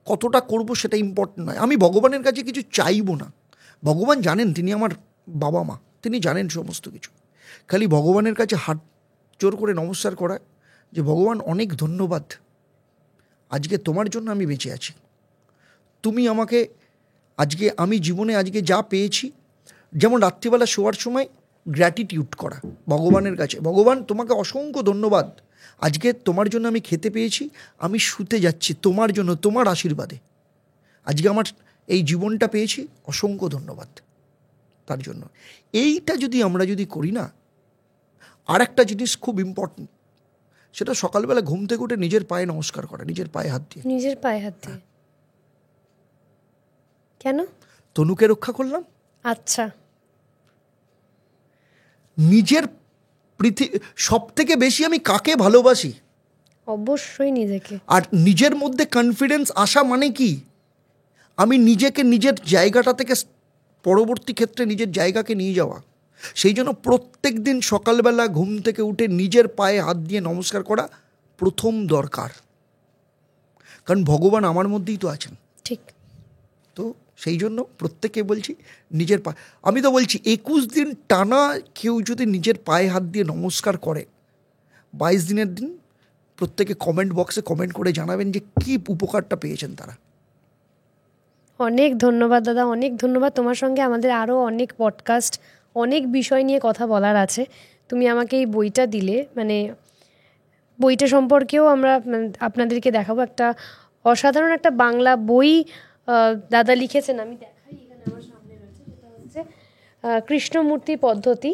কতটা করব সেটা ইম্পর্টেন্ট নয়। আমি ভগবানের কাছে কিছু চাইবো না, ভগবান জানেন, তিনি আমার বাবা মা, তিনি জানেন সমস্ত কিছু। খালি ভগবানের কাছে হাত জোর করে নমস্কার করা, যে ভগবান অনেক ধন্যবাদ, আজকে তোমার জন্য আমি বেঁচে আছি। তুমি আমাকে আজকে, আমি জীবনে আজকে যা পেয়েছি, যেমন রাত্রিবেলা শোয়ার সময় গ্র্যাটিটিউড করা ভগবানের কাছে, ভগবান তোমাকে অসংখ্য ধন্যবাদ, আজকে তোমার জন্য আমি খেতে পেয়েছি, আমি শুতে যাচ্ছি তোমার জন্য, তোমার আশীর্বাদে আজকে আমার এই জীবনটা পেয়েছি, অসংখ্য ধন্যবাদ তার জন্য। এইটা যদি আমরা করি না, আর একটা জিনিস খুব ইম্পর্টেন্ট, সেটা সকালবেলা ঘুম থেকে উঠে নিজের পায়ে নমস্কার করা, নিজের পায়ে হাত দিয়ে। নিজের পায়ে হাত দিয়ে কেন? তনুকে রক্ষা করলাম। আচ্ছা, নিজের সব থেকে বেশি আমি কাকে ভালোবাসি? অবশ্যই নিজেকে। আর নিজের মধ্যে কনফিডেন্স আসা মানে কি? আমি নিজেকে নিজের জায়গাটা থেকে পরবর্তী ক্ষেত্রে নিজের জায়গাকে নিয়ে যাওয়া। সেই জন্য প্রত্যেক দিন সকালবেলা ঘুম থেকে উঠে নিজের পায়ে হাত দিয়ে নমস্কার করা প্রথম দরকার, কারণ ভগবান আমার মধ্যেই তো আছেন। ঠিক। তো সেই জন্য প্রত্যেকে বলছি নিজের আমি তো বলছি 21 দিন টানা কেউ যদি নিজের পায়ে হাত দিয়ে নমস্কার করে, 22 দিনের দিন প্রত্যেকে কমেন্ট বক্সে কমেন্ট করে জানাবেন যে কী উপকারটা পেয়েছেন তারা। অনেক ধন্যবাদ দাদা, অনেক ধন্যবাদ। তোমার সঙ্গে আমাদের আরও অনেক পডকাস্ট, অনেক বিষয় নিয়ে কথা বলার আছে। তুমি আমাকে এই বইটা দিলে, মানে বইটা সম্পর্কেও আমরা আপনাদেরকে দেখাবো। একটা অসাধারণ একটা বাংলা বই দাদা লিখেছেন, আমি দেখাই, এখানে আমার সামনে রয়েছে। সেটা হচ্ছে কৃষ্ণমূর্তি পদ্ধতি,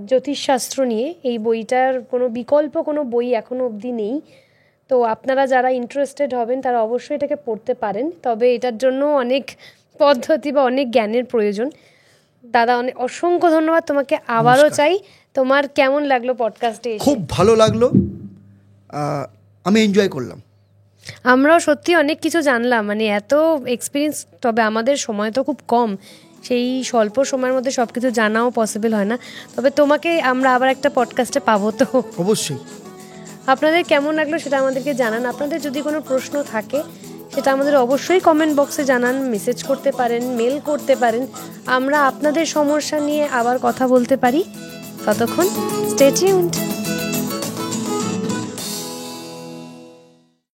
জ্যোতিষশাস্ত্র নিয়ে। এই বইটার কোনো বিকল্প কোনো বই এখনও অবধি নেই। তো আপনারা যারা ইন্টারেস্টেড হবেন তারা অবশ্যই এটাকে পড়তে পারেন, তবে এটার জন্য অনেক পদ্ধতি বা অনেক জ্ঞানের প্রয়োজন। দাদা অনেক অসংখ্য ধন্যবাদ তোমাকে আবারও চাই। তোমার কেমন লাগলো পডকাস্টে? খুব ভালো লাগলো, আমি এনজয় করলাম। আমরাও সত্যি অনেক কিছু জানলাম, মানে এত এক্সপিরিয়েন্স, তবে আমাদের সময় তো খুব কম, সেই স্বল্প সময়ের মধ্যে সব কিছু জানাও পসিবল হয় না। তবে তোমাকে আমরা আবার একটা পডকাস্টে পাবো তো অবশ্যই। আপনাদের কেমন লাগলো সেটা আমাদেরকে জানান। আপনাদের যদি কোনো প্রশ্ন থাকে সেটা আমাদের অবশ্যই কমেন্ট বক্সে জানান, মেসেজ করতে পারেন, মেল করতে পারেন। আমরা আপনাদের সমস্যা নিয়ে আবার কথা বলতে পারি। ততক্ষণ স্টে টিউনড।